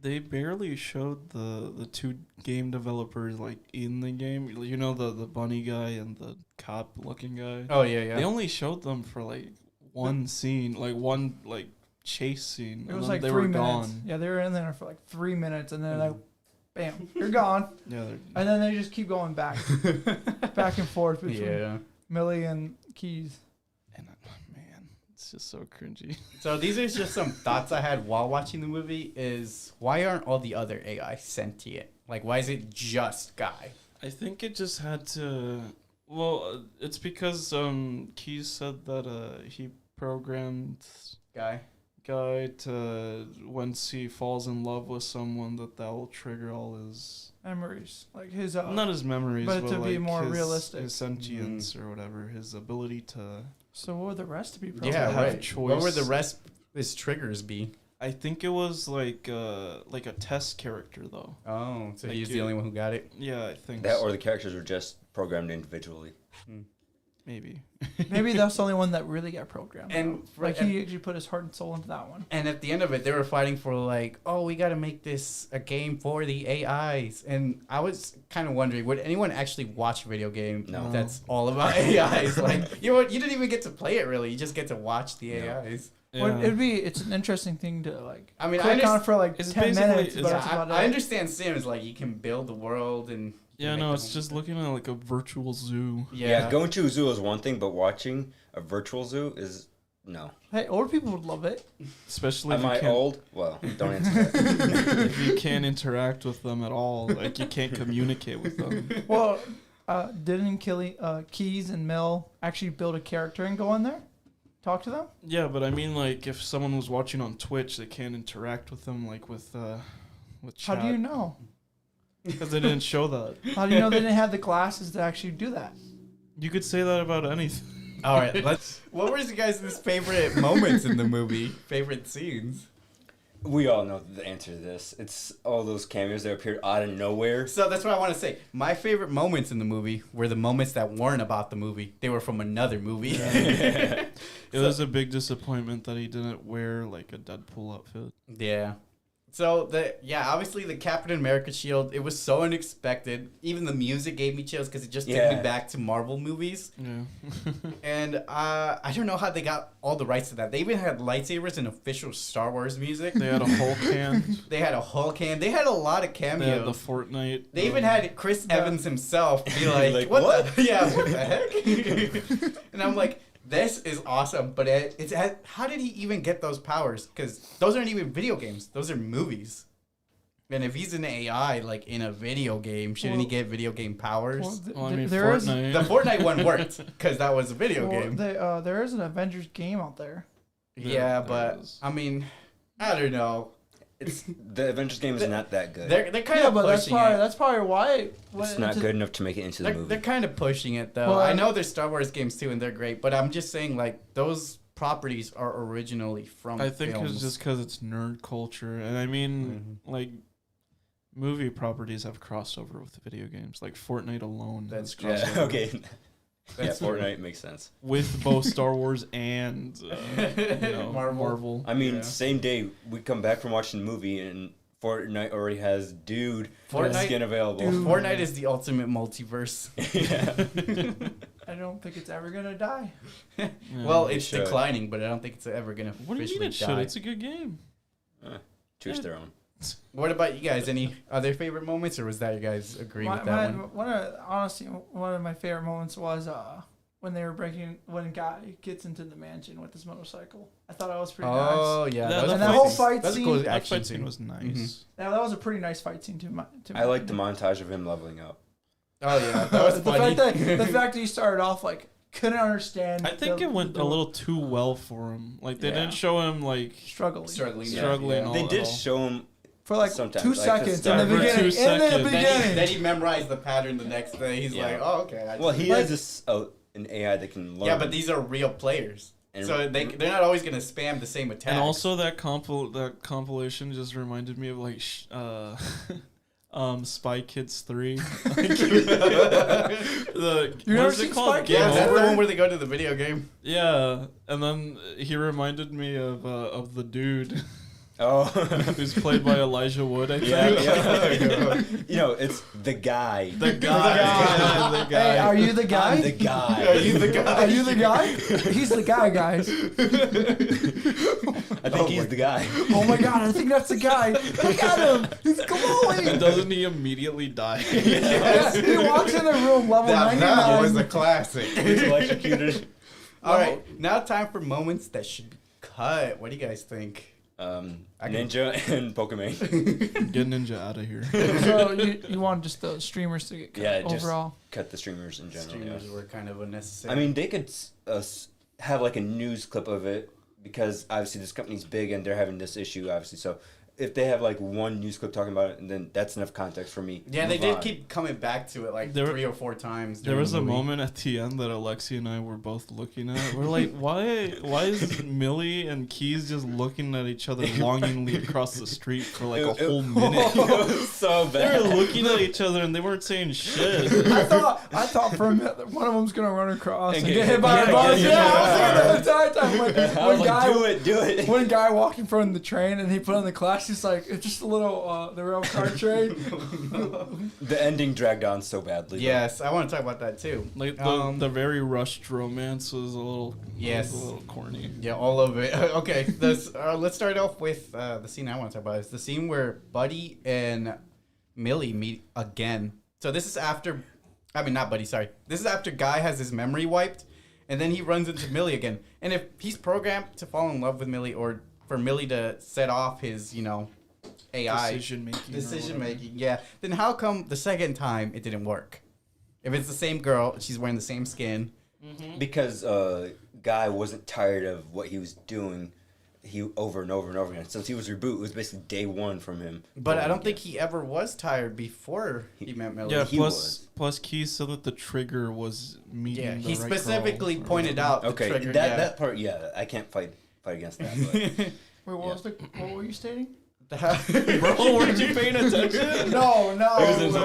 They barely showed the two game developers in the game. You know, the bunny guy and the cop looking guy. Oh yeah. They only showed them for one scene, one chase scene. It was and then like they 3 were minutes. gone. Yeah, they were in there for 3 minutes, and then bam, you're gone. Yeah, And then they just keep going back and forth between Millie and Keys. and man, it's just so cringy. So these are just some thoughts I had while watching the movie. Is why aren't all the other AI sentient? Why is it just Guy? I think it just had to. Well, it's because Keys said that he programmed Guy. Guy to once he falls in love with someone that will trigger all his Memories, his not his memories, but to be more his, realistic. his sentience or whatever, his ability to. So what would the rest to be? Programmed? Yeah, have right. choice. What would the rest his triggers be? I think it was like a test character though. Oh, so Like he's the you- only one who got it. Yeah, I think That so. or the characters were just programmed individually. Maybe. Maybe that's the only one that really got programmed. And he actually put his heart and soul into that one. And at the end of it, they were fighting for we got to make this a game for the AIs. And I was kind of wondering, would anyone actually watch a video game No. that's all about AIs? You didn't even get to play it really. You just get to watch the AIs. Yeah. Well, it's an interesting thing to I mean, click on for It's 10 basically- minutes. But it's- that's about I it. understand Sims, you can build the world and Yeah, make no, the it's whole- just looking at a virtual zoo. yeah. Going to a zoo is one thing, but watching a virtual zoo is no. Hey, old people would love it. Especially if Am you I can't, old? Well, don't answer that. if you can't interact with them at all. You can't communicate with them. Well, didn't Keys and Mill actually build a character and go in there? Talk to them? Yeah, but I mean, if someone was watching on Twitch, they can't interact with them, with How chat. do you know? Because they didn't show that. How do you know they didn't have the glasses to actually do that? You could say that about anything. All right, what were you guys' favorite moments in the movie? Favorite scenes? We all know the answer to this. It's all those cameos that appeared out of nowhere. So that's what I want to say. My favorite moments in the movie were the moments that weren't about the movie. They were from another movie. It was a big disappointment that he didn't wear a Deadpool outfit. Yeah. So obviously the Captain America shield, it was so unexpected. Even the music gave me chills because it just took me back to Marvel movies. Yeah. And I don't know how they got all the rights to that. They even had lightsabers and official Star Wars music. They had a Hulk hand. They had a Hulk hand. They had a lot of cameos. They had the Fortnite. They even had Chris Evans himself be like, what? Yeah, what the heck? And I'm like, this is awesome. But how did he even get those powers? Because those aren't even video games. Those are movies. And if he's an AI, in a video game, shouldn't he get video game powers? Well, I mean, there is Fortnite. The Fortnite one worked because that was a video game. there is an Avengers game out there. Yeah, there but is. I mean, I don't know. The Avengers game is not that good. They're kind Yeah, of but pushing it. that's probably why. It's not good enough to make it into the They're movie. kind of pushing it though. Well, I know there's Star Wars games too, and they're great. But I'm just saying, those properties are originally from. I think films. it's just because it's nerd culture. And I mean, movie properties have crossed over with video games. Fortnite alone That's has crossed Yeah, over. okay. That's Fortnite makes sense. With both Star Wars and Marvel. I mean, Yeah. same day we come back from watching the movie and Fortnite already has Fortnite- skin available. Fortnite is the ultimate multiverse. Yeah. I don't think it's ever gonna die. Yeah. Well, it it's should. declining, but I don't think it's ever gonna What do you officially mean it should? die. It's a good game. Choose Yeah. their own. What about you guys? Any other favorite moments, or was that you guys agree with that one? Honestly, one of my favorite moments was when they were when Guy gets into the mansion with his motorcycle. I thought that was pretty nice. Oh yeah, That- was and a that cool whole scene. fight That was a scene- cool That action fight scene was nice. Mhm. Yeah, that was a pretty nice fight scene to I like the montage of him leveling up. Oh yeah, that was the funny. the fact that he started off couldn't understand. I think it went a little too well for him. They Yeah. didn't show him struggling. Struggling. struggling. Yeah. all They at did all. show him for like Sometimes, 2 like, seconds in the the start. beginning. 2 In the seconds. beginning. Then he memorized the pattern the next day. He's Yeah. like, oh, okay. Well, he Like- has this an AI that can learn. Yeah, but these are real players. And- So they're not always going to spam the same attack. And also that compilation just reminded me of like Spy Kids 3. You never what is seen it called? Spy Game yeah, that's the Over? one where they go to the video game. Yeah, and then he reminded me of the dude oh, who's played by Elijah Wood. I think. yeah. You know, it's the guy. The guy. The guy. Hey, are you the guy? I'm the guy. Are you the guy? Are you the guy? He's the guy, guys. I think he's the guy. Oh my god, I think that's the guy. Look at him. He's glowing. Doesn't he immediately die? Yeah, he walks in the room level That 99. was a classic. He's electrocuted. All right, now time for moments that should be cut. What do you guys think? Ninja and Pokemon. Get Ninja out of here. So you want just the streamers to get cut Yeah, just overall? cut the streamers in general. Streamers Yeah. were kind of unnecessary. I mean, they could have like a news clip of it because obviously this company's big and they're having this issue, obviously. So if they have like one news clip talking about it, and then that's enough context for me. yeah, they Move did on. keep coming back to it like There- 3 or 4 times. There during was the a movie. moment at the end that Aleksey and I were both looking at. We're like, why is Millie and Keys just looking at each other longingly across the street for like a whole minute? It was so They bad. were looking at each other and they weren't saying shit. I thought for a minute that one of them's gonna run across and And get hit by a bus. yeah, Yeah, I was thinking that the entire time. I was like, do it. One guy walked in front of the train and he put on the glass. He's like, it's just a little the rail car train. The ending dragged on so badly. though. Yes, I want to talk about that too. Like the Um, very rushed romance was a little Yes. was a little corny. Yeah, all of it. Okay, let's start off with the scene I want to talk about. It's the scene where Buddy and Millie meet again. So this is after, I mean, not Buddy, sorry. This is after Guy has his memory wiped, and then he runs into Millie again. And if he's programmed to fall in love with Millie or for Millie to set off his, AI Decision making, yeah, then how come the second time it didn't work? If it's the same girl, she's wearing the same skin. Because Guy wasn't tired of what he was doing. He over and over and over again. Since he was reboot, it was basically day one from him. But I don't think he ever was tired before he met Millie. Yeah, He plus Keys said that the trigger was meeting Yeah, the he right specifically girl. pointed out the Okay, trigger. that part, yeah, I can't fight against that. But Wait, what were you stating? Bro, weren't you paying attention? No.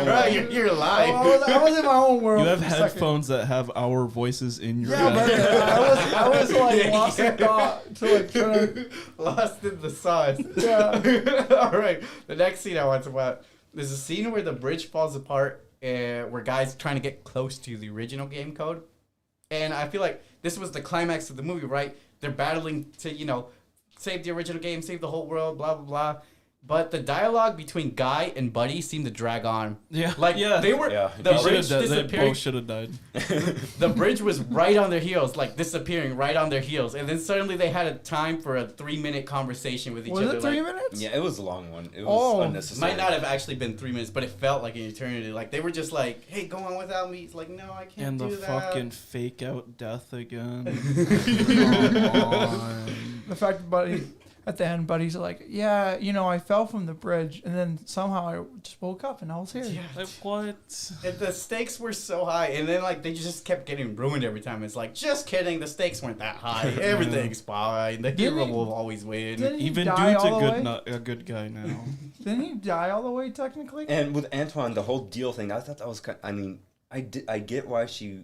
Right, you're live. I was in my own world. You have for a second. headphones that have our voices in your Yeah, but head. I was like lost in thought to like trying to. Lost in the sauce. Yeah. All right. The next scene I want to talk about. There's a scene where the bridge falls apart, where guys trying to get close to the original game code, and I feel like this was the climax of the movie. Right? They're battling to save the original game, save the whole world, blah blah blah. But the dialogue between Guy and Buddy seemed to drag on. Yeah, Like yeah. they were Yeah. the They bridge they disappearing. both should have died. The bridge was right on their heels, like disappearing right on their heels, and then suddenly they had a time for a 3-minute conversation with each Was other. it 3 like, minutes? yeah, it was a long one. It was Oh, unnecessary. might not have actually been 3 minutes, but it felt like an eternity. Like they were just like, "Hey, go on without me." It's like, "No, I can't And do the that." fucking fake out death again. Come on. The fact that Buddy, at the end, Buddy's like, yeah, I fell from the bridge, and then somehow I just woke up and I was here. Yeah. Like what? And the stakes were so high, and then like they just kept getting ruined every time. It's like, just kidding, the stakes weren't that high. Everything's fine. The Didn't hero he- will always win. Didn't he Even die dude's all the way? a good guy now. Didn't he die all the way technically? And with Antoine, the whole deal thing, I thought that was kind. I mean, I get why she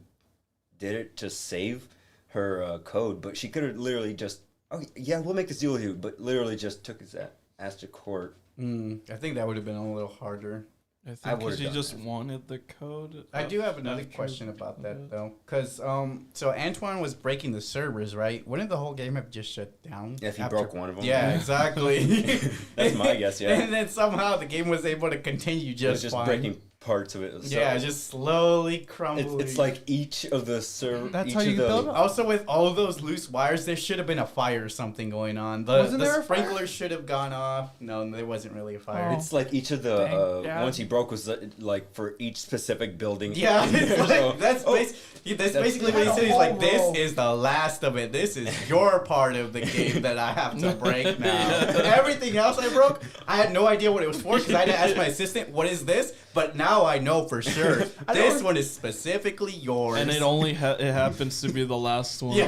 did it to save her code, but she could have literally just, oh yeah, we'll make this deal with you, but literally just took his ass to court. I think that would have been a little harder. I I think would've she done just that. wanted the code. I do have another after question about that it. though, because so Antoine was breaking the servers, right? Wouldn't the whole game have just shut down? If he after- broke one of them. Yeah, exactly. That's my guess, yeah. And then somehow the game was able to continue It was just just fine. breaking parts of it. So Yeah, just slowly crumbling. it's like each of the server. That's each how of you the, build up. Also, with all of those loose wires, there should have been a fire or something going on. Wasn't there The a fire? sprinkler should have gone off. No, there wasn't really a fire. Oh. It's like each of the Dang, yeah. ones he broke was like for each specific building. Yeah, it's So- like, that's oh, base. That's basically what he said. He's like, this is the last of it. This is your part of the game that I have to break now. Everything else I broke, I had no idea what it was for because I didn't ask my assistant, what is this? But now I know for sure. This one is specifically yours. And it only it happens to be the last one. Yeah.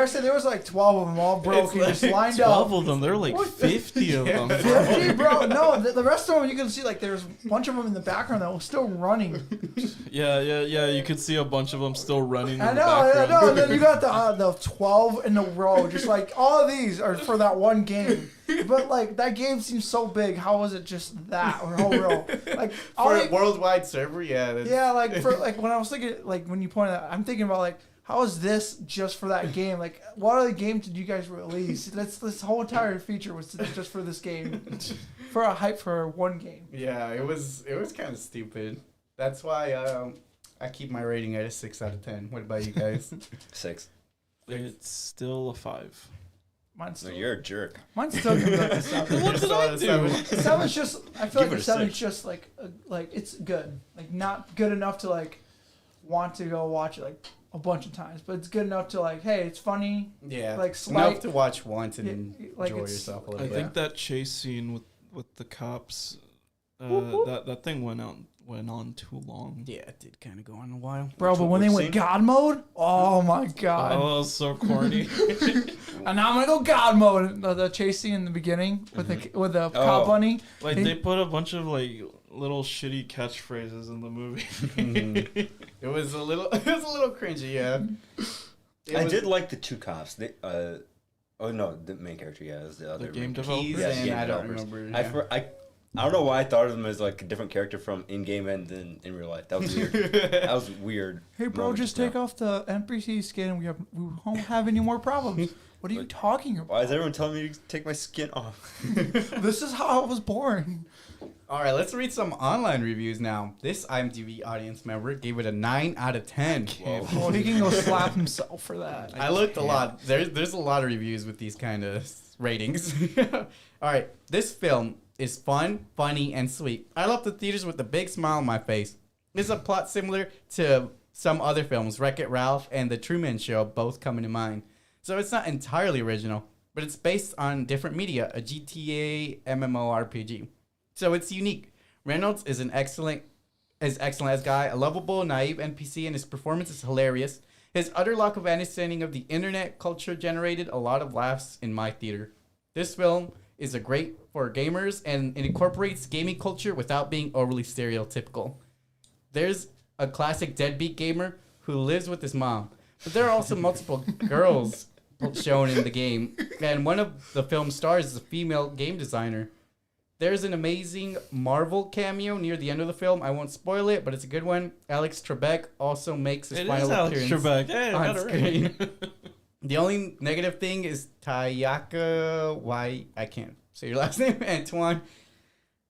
I said there was like 12 of them all broken, just lined up. 12 of them. There were like 50 of them. 50, bro. No, the rest of them you can see like there's a bunch of them in the background that were still running. Yeah. You could see a bunch of them still running. I know. And then you got the 12 in a row. Just like all of these are for that one game. But like that game seems so big. How was it just that or whole row? Like for a worldwide server, yeah. Yeah, like for like when I was thinking, like when you pointed out, I'm thinking about like how is this just for that game? Like what other game did you guys release? This whole entire feature was just for this game, for a hype for one game. Yeah, it was kind of stupid. That's why I keep my rating at a 6 out of 10. What about you guys? 6. It's still a 5. Mine's still, No, you're a jerk. mine's still gonna be like a 7. What did I do? Seven's just, I feel Give like it the a 7's 6. just like it's good. Like not good enough to like want to go watch it like a bunch of times, but it's good enough to like, hey, it's funny. Yeah, Like enough to watch once and like enjoy it's- yourself a little I bit. think that chase scene with the cops, that thing went on too long. Yeah, it did kind of go on a while. Bro, but when they went scene? God mode, oh my God. Oh, that was so corny. And now I'm gonna go God mode. The chase scene in the beginning with the cop bunny. Like they put a bunch of like little shitty catchphrases in the movie. It was a little cringy, yeah. I did like the 2 cops. They, oh no, the main character, yeah, is the other game main- developer? Keys Yes, and game I don't developers. remember. Yeah. I don't know why I thought of them as like a different character from in game and then in real life. That was weird. That was weird. Hey bro, moment just now. take off the NPC skin. We won't have any more problems. What are you talking Why about? is everyone telling me to take my skin off? This is how I was born. All right, let's read some online reviews now. This IMDb audience member gave it a 9 out of 10. Well, he can go slap himself for that. I looked a lot. There's a lot of reviews with these kind of ratings. All right, this film is fun, funny, and sweet. I left the theaters with a big smile on my face. This is a plot similar to some other films, Wreck-It Ralph and The Truman Show, both coming to mind. So it's not entirely original, but it's based on different media, a GTA MMORPG. So it's unique. Reynolds is excellent as guy, a lovable, naive NPC, and his performance is hilarious. His utter lack of understanding of the internet culture generated a lot of laughs in my theater. This film is a great for gamers, and it incorporates gaming culture without being overly stereotypical. There's a classic deadbeat gamer who lives with his mom, but there are also multiple girls shown in the game, and one of the film's stars is a female game designer. There's an amazing Marvel cameo near the end of the film. I won't spoil it, but it's a good one. Alex Trebek also makes his final appearance on screen. The only negative thing is Tayaka I can't say your last name, Antoine,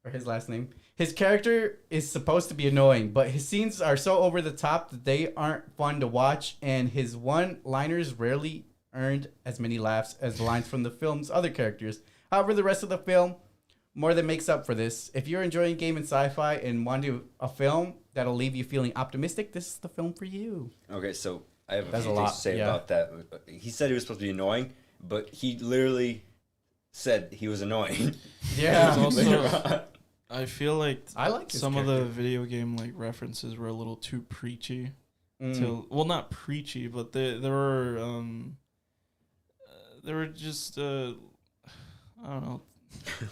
or his last name. His character is supposed to be annoying, but his scenes are so over the top that they aren't fun to watch, and his one-liners rarely earned as many laughs as the lines from the film's other characters. However, the rest of the film more than makes up for this. If you're enjoying game and sci-fi and want a film that'll leave you feeling optimistic, this is the film for you. Okay, so I have a That's few a things lot, to say yeah. about that. He said he was supposed to be annoying, but he literally said he was annoying. Yeah. Also, I feel like I like his some of the character. video game like references were a little too preachy. Mm. Well, not preachy, but they were just I don't know.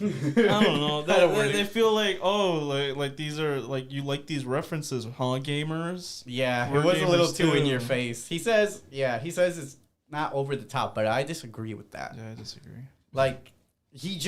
I don't know. They feel like like these are like you like these references, huh, gamers? Yeah, We're it was a little gamers too in too. your face. He says it's not over the top, but I disagree with that. Yeah, I disagree. Like he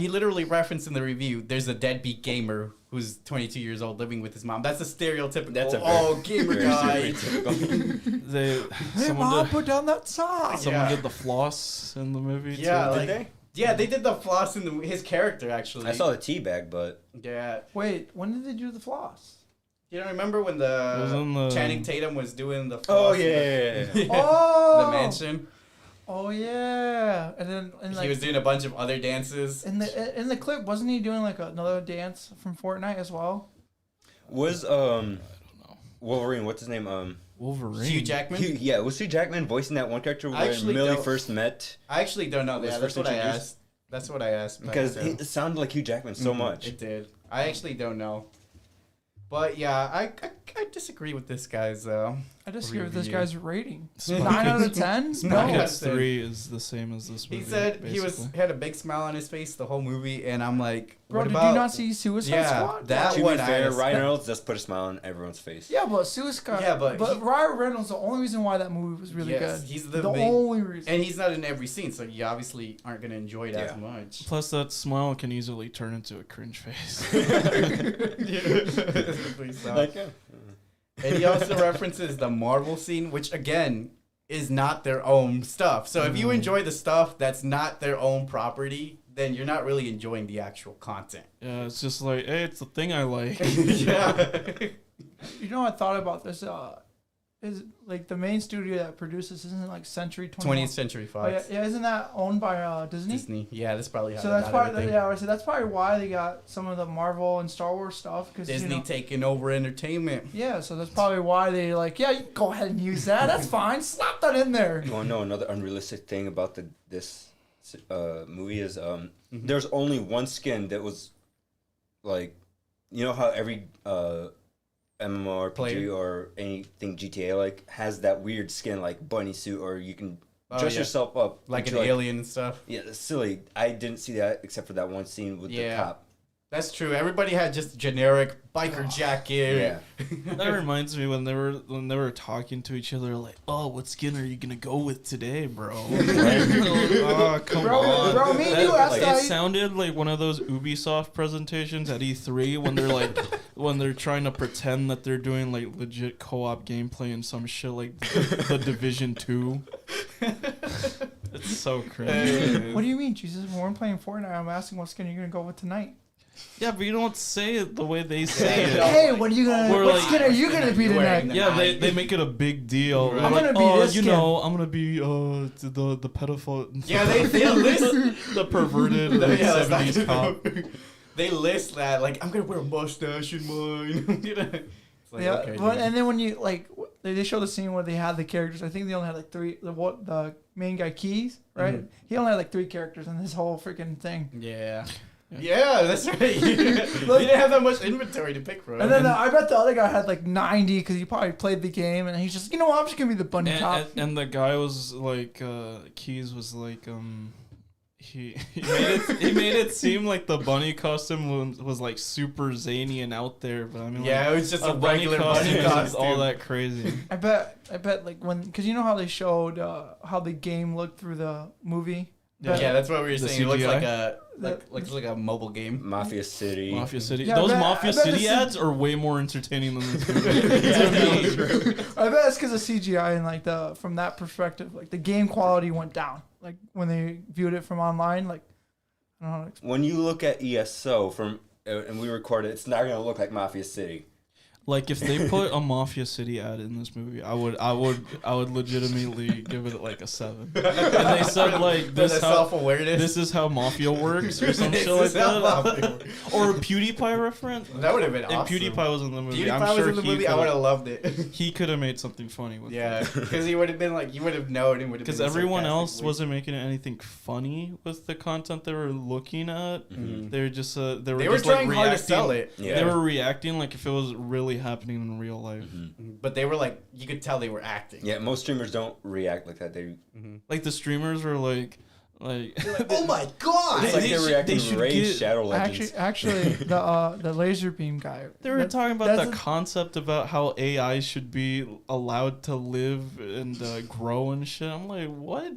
literally referenced in the review, there's a deadbeat gamer who's 22 years old living with his mom. That's a stereotypical. That's a gamer very guy. stereotypical. Hey, Mom, put down that sock. Someone Yeah. did the floss in the movie Yeah, too. like, Did they? Yeah, they did the floss in his character actually. I saw the tea bag, but Yeah, Wait, when did they do the floss? you don't remember when It was in the Channing Tatum was doing the floss? oh in yeah. Oh, the mansion. Oh yeah, and then He was doing a bunch of other dances. in the clip, wasn't he doing like another dance from Fortnite as well? Was Wolverine. What's his name? Wolverine. Hugh Jackman. Yeah, was Hugh Jackman voicing that one character I where actually Millie don't- first met? I actually don't know. Was Yeah, first that's what I introduced? asked. That's what I asked. Because but, it sounded like Hugh Jackman so much. It did. I actually don't know. But yeah, I disagree with this guy's. I disagree with this Review. guy's rating. Spy 9 out of 10? Spy No. Kids. Kids 3 is the same as this movie. He said he basically. had a big smile on his face the whole movie, and I'm like, Bro, what did about? you not see Suicide Yeah, Squad? that To be one fair, I Ryan Reynolds does put a smile on everyone's face. Yeah, but Suicide. Yeah, but he- Ryan Reynolds, the only reason why that movie was really Yes, good. he's the the main- only reason. And he's not in every scene, so you obviously aren't gonna enjoy it as Yeah. much. Plus, that smile can easily turn into a cringe face. Like, yeah. And he also references the Marvel scene, which again is not their own stuff. So if you enjoy the stuff that's not their own property, then you're not really enjoying the actual content. Yeah, it's just like, hey, it's the thing I like. Yeah. You know, I thought about this. Is like the main studio that produces isn't it like Century 20th Century Oh, yeah, Fox. yeah, isn't that owned by Disney? Disney. Yeah, that's probably how So they that's got probably everything. yeah. So that's probably why they got some of the Marvel and Star Wars stuff because Disney you know, taking over entertainment. yeah. So that's probably why they like yeah. You can go ahead and use that. That's fine. Slap that in there. You want to know another unrealistic thing about this movie is there's only one skin that was like, you know how every MMORPG Player. or anything GTA like has that weird skin like bunny suit, or you can dress yeah. yourself up Like into, an alien and stuff. Yeah, that's silly. I didn't see that except for that one scene with the Yeah. cop. That's true. Everybody had just generic biker jacket. Yeah. That reminds me when they were talking to each other, like, oh, what skin are you gonna go with today, bro? Oh, come on. Bro, me and you asked It that. sounded like one of those Ubisoft presentations at E3 when they're like, when they're trying to pretend that they're doing like legit co-op gameplay and some shit like the Division 2. It's so crazy. What do you mean, Jesus? When we're playing Fortnite, I'm asking what skin you're gonna go with tonight. Yeah, but you don't say it the way they say it. Hey, what are you gonna? We're What like- skin are you gonna be You're wearing tonight? the- Yeah, they make it a big deal. Right. They're I'm like, gonna be oh, this you skin." know, I'm gonna be the pedophile. Yeah, they list the perverted Yeah, like, that's not 70s cop. true. They list that like I'm gonna wear a mustache in mine. You know? It's like, Yeah, okay, but, dude. and then when you like, they show the scene where they had the characters. I think they only had like 3. The main guy Keys, right? Mhm. He only had like 3 characters in this whole freaking thing. Yeah. Yeah. Yeah, that's right. You didn't have that much inventory to pick from. And then I bet the other guy had like 90 because he probably played the game, and he's just, you know what, I'm just gonna be the bunny cop. And the guy was like, Keys was like, he made it seem like the bunny costume was like super zany and out there, but I mean, yeah, like, it was just a bunny regular bunny costume costume. is all that crazy. I bet like because you know how they showed how the game looked through the movie. Yeah, that's what we were The saying. It looks like CGI? looks like a mobile game. Mafia City. Mafia City. Yeah, Those I bet- Mafia I bet City this is- ads are way more entertaining than this movie. I bet it's because of CGI and like from that perspective, like the game quality went down. Like when they viewed it from online, like I don't know how to explain. When you look at ESO from and we record it, it's not gonna look like Mafia City. Like if they put a Mafia City ad in this movie, I would legitimately give it like a 7. And they said like For this the how self-awareness. this is how Mafia works or some This shit like is how Mafia that. works. Or a PewDiePie reference. That would have been If awesome. PewDiePie was in the movie, PewDiePie I'm was sure in the movie, I would have loved it. he could have made something funny with Yeah, it. because he would have been like, you would have known and would have been Because everyone sarcastic else voice. wasn't making anything funny with the content they were looking at. Mhm. They were just they were They were just like trying reacting. hard to sell it. Yeah. They were reacting like if it was really happening in real life. But they were like, you could tell they were acting. Yeah, most streamers don't react like that. They Like the streamers were like Oh my god! it's like they're reacting they to should Raid get- Shadow Legends. Actually, the laser beam guy. They were that- talking about that's the a- concept about how AI should be allowed to live and grow and shit. I'm like, what?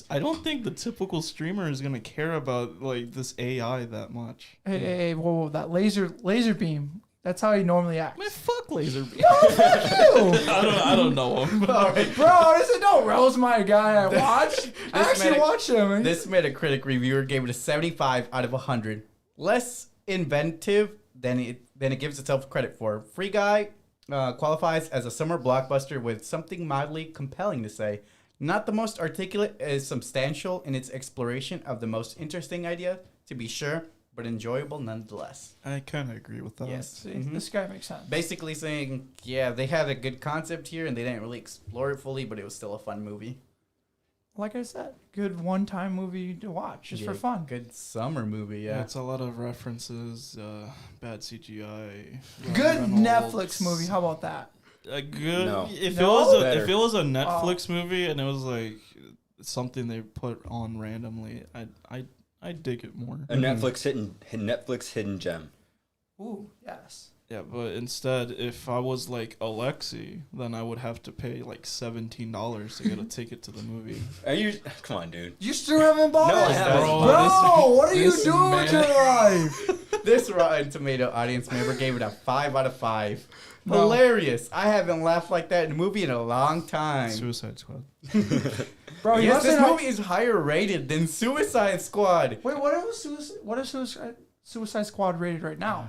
I don't think the typical streamer is gonna care about like this AI that much. Hey, whoa, that laser beam. That's how he normally acts. Man, fuck laser. Yo, fuck you! I don't know him. All right. Bro, this is no Rose, my guy. I watch. I actually watch him. This Metacritic reviewer gave it a 75 out of 100. Less inventive than it gives itself credit for. Free Guy qualifies as a summer blockbuster with something mildly compelling to say. Not the most articulate, is substantial in its exploration of the most interesting idea, to be sure, but enjoyable nonetheless. I kind of agree with that. Yes. See, this guy makes sense. Basically saying, yeah, they had a good concept here and they didn't really explore it fully, but it was still a fun movie. Like I said, good one-time movie to watch just for fun. Good summer movie, Yeah, yeah. it's a lot of references, bad CGI. Good Ryan Netflix Reynolds. movie. How about that? A good. No. If No? it was a Better. if it was a Netflix movie and it was like something they put on randomly, I dig it more. A Netflix hidden gem. Ooh, yes. Yeah, but instead, if I was like Aleksey, then I would have to pay like $17 to get a ticket to the movie. Are you? Come on, dude. You still haven't bought No, it? I haven't. Bro, what are you this doing with your life? This Rotten Tomato audience member gave it a 5 out of 5. No. Hilarious. I haven't laughed like that in a movie in a long time. Suicide Squad. Bro, you Yes, must this have movie is higher rated than Suicide Squad. Wait, what is Suicide Squad rated right now?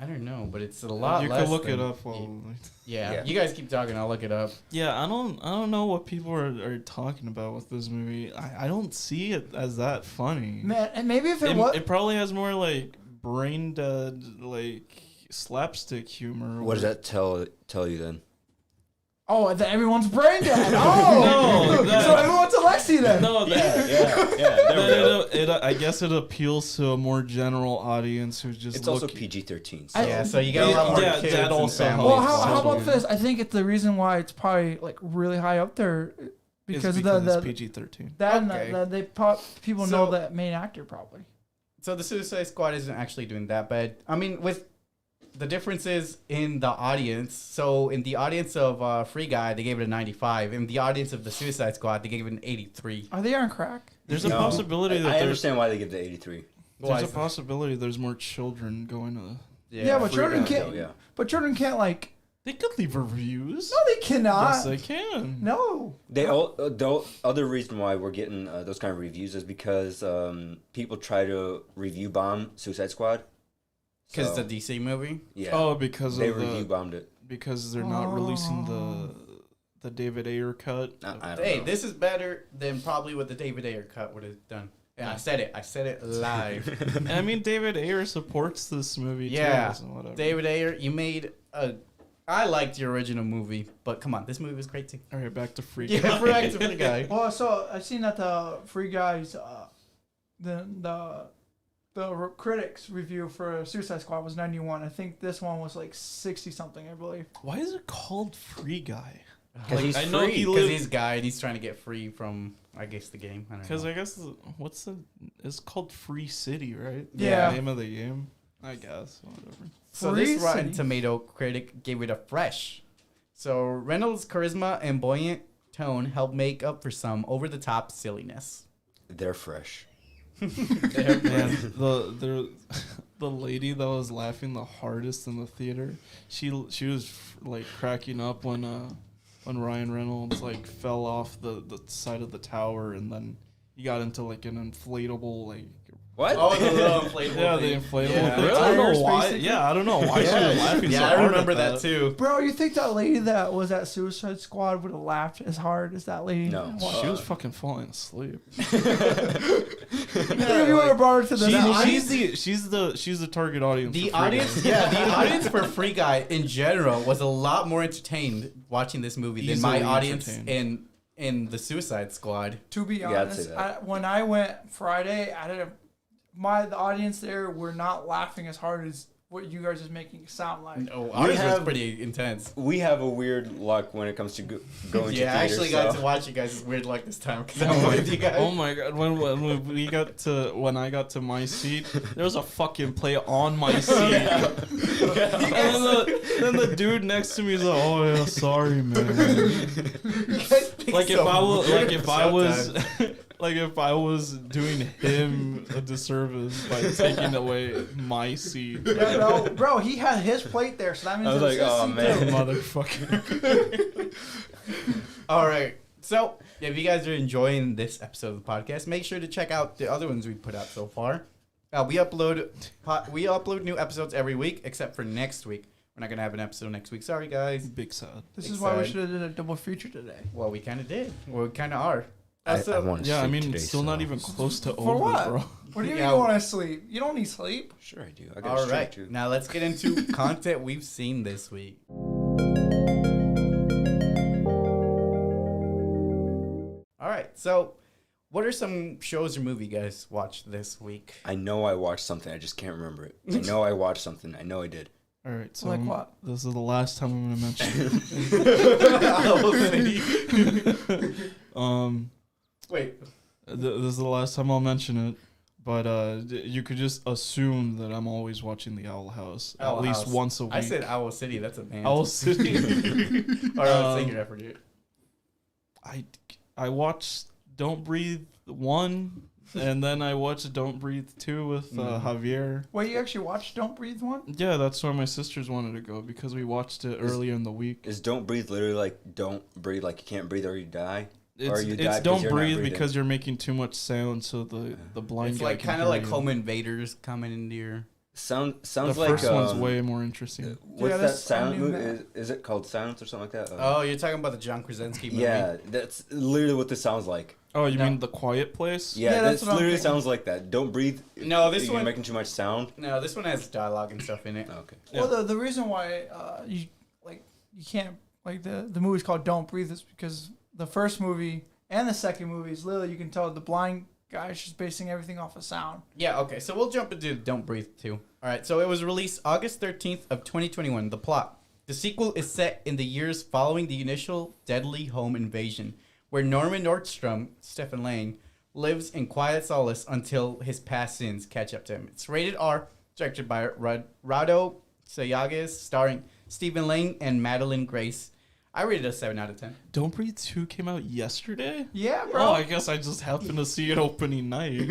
I don't know, but it's a lot You less. could look than- it up while. Yeah. Yeah. You guys keep talking. I'll look it up. Yeah, I don't know what people are talking about with this movie. I don't see it as that funny. Man, and maybe if it was... It probably has more like brain dead, like slapstick humor. What does that tell you then? Oh, that everyone's brain dead. Oh! No, that- so everyone's Aleksey then. No, that, yeah. There we go. I guess it appeals to a more general audience who just. It's also look- PG-13. I- Yeah, so you got a lot more Yeah, kids that and also families. Well, helps. how about Totally. this? I think it's the reason why it's probably like really high up there because of the it's PG-13. that and Okay. people So- know that main actor probably. So the Suicide Squad isn't actually doing that bad. I mean, with the differences in the audience. So in the audience of Free Guy, they gave it a 95. In the audience of the Suicide Squad, they gave it an 83. Are they on crack? There's a No. possibility that I there's understand why they give the 83. there's a possibility there's more children going to. Yeah, but Free children Guy. can't. Yeah. But children can't like. They could leave reviews. No, they cannot. Yes, they can. No. The other reason why we're getting those kind of reviews is because people try to review bomb Suicide Squad. Because So, it's a DC movie? yeah, Oh, because they of review the bombed it. because they're not releasing the David Ayer cut. I don't Hey, know. this is better than probably what the David Ayer cut would have done. Yeah, I said it live. I mean, David Ayer supports this movie. Yeah, too, so whatever. David Ayer, you made a... I liked your original movie, but come on, this movie was great too. All right, back to Free Yeah, Guy. back to Free Guy. Well, so I've seen that the Free Guys, the critics review for Suicide Squad was 91. I think this one was like 60 something, I believe. Why is it called Free Guy? Because he's I know free. he Because lived- he's guy and he's trying to get free from, I guess, the game. I don't Because know. I guess it's called Free City, right? Yeah. The name of the game. I guess whatever. So Free this Rotten City. Tomato critic gave it a fresh. So Reynolds' charisma and buoyant tone helped make up for some over-the-top silliness. They're fresh. Man, the lady that was laughing the hardest in the theater, she was like cracking up when Ryan Reynolds like fell off the side of the tower and then he got into like an inflatable like. What? Oh, the little inflatable Yeah, the thing. inflatable. Yeah. thing. I don't know Tires, why. basically? Yeah, I don't know why she was laughing so Yeah, hard. I remember at that too. Bro, you think that lady that was at Suicide Squad would have laughed as hard as that lady? No. What? She was fucking falling asleep. If you would have brought her to the She's the target audience. The for Free audience, Guy. yeah, the audience for Free Guy in general was a lot more entertained watching this movie than my Easily audience entertained. in the Suicide Squad. To be Yeah, I'd say honest, that. when I went Friday, the audience there were not laughing as hard as what you guys is making it sound like. No, ours was have- pretty intense. We have a weird luck when it comes to going to Yeah, I theaters. actually got so- to watch you guys' weird luck this time because I'm with you guys. Oh my god! When I got to my seat, there was a fucking play on my seat, and then the dude next to me is like, "Oh yeah, sorry, man." Like if I was doing him a disservice by taking away my seat. Yeah, bro, he had his plate there, so that means I was it like, oh his seat man. too. Motherfucker. All right. So, if you guys are enjoying this episode of the podcast, make sure to check out the other ones we put out so far. We upload new episodes every week, except for next week. We're not gonna have an episode next week. Sorry, guys. Big sad. This Big is why we side. should have did a double feature today. Well, we kind of did. Well, we kind of are. I So- want to Yeah, I sleep today, mean, it's still not so- even close to For over, what? bro. What do you Yeah. mean you want to sleep? You don't need sleep. Sure, I do. I got All a streak, right, too. now let's get into content we've seen this week. All right, so what are some shows or movie you guys watched this week? I know I watched something. I just can't remember it. I know I watched something. I know I did. All right, so Like what? this is the last time I'm gonna mention it. Wait, This is the last time I'll mention it, but you could just assume that I'm always watching The Owl House Owl at least House. once a week. I said Owl City. That's a band. Owl City. or a singer, I forget. I watched Don't Breathe 1, and then I watched Don't Breathe 2 with Javier. Wait, you actually watched Don't Breathe one? Yeah, that's where my sisters wanted to go because we watched it earlier in the week. Is Don't Breathe literally like don't breathe, like you can't breathe or you die? It's, you it's die 'cause Don't you're not Breathe breathing. because you're making too much sound, so the blind It's guy like can kind of hear like you. home invaders coming into your. Sounds The like first one's way more interesting. What's Yeah, that that's- I silent knew movie? that. Is it called Silence or something like that? Oh, you're talking about the John Krasinski movie. yeah, that's literally what this sounds like. Oh, you No. mean The Quiet Place? Yeah, Yeah, that's this what I'm literally thinking. sounds like that. Don't breathe. No, this You're one- making too much sound. No, this one has dialogue and stuff in it. Okay. Yeah. Well, the reason why you can't like the movie's called Don't Breathe is because the first movie and the second movie is literally, you can tell the blind guy is just basing everything off of sound. Yeah, okay, so we'll jump into Don't Breathe 2. All right, so it was released August 13th of 2021. The plot. The sequel is set in the years following the initial deadly home invasion, where Norman Nordstrom, Stephen Lang, lives in quiet solace until his past sins catch up to him. It's rated R, directed by Rado Sayagas, starring Stephen Lang and Madeline Grace. I rated it a 7 out of 10. Don't Breathe 2 came out yesterday? Yeah, Oh, bro. I guess I just happened to see it opening night.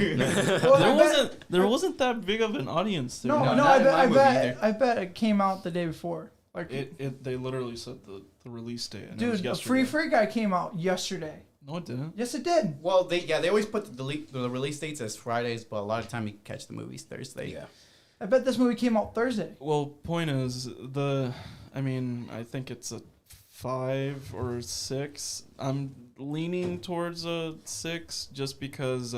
Well, there wasn't that big of an audience there. No, No, no, not in my I movie bet, either. I bet it came out the day before. Like, They literally said the release date. And it was dude, the yesterday. Free Guy came out yesterday. No, it didn't. Yes, it did. Well, they always put the release dates as Fridays, but a lot of time you can catch the movies Thursday. Yeah. I bet this movie came out Thursday. Well, point is I think it's a 5 or 6. I'm leaning towards a 6 just because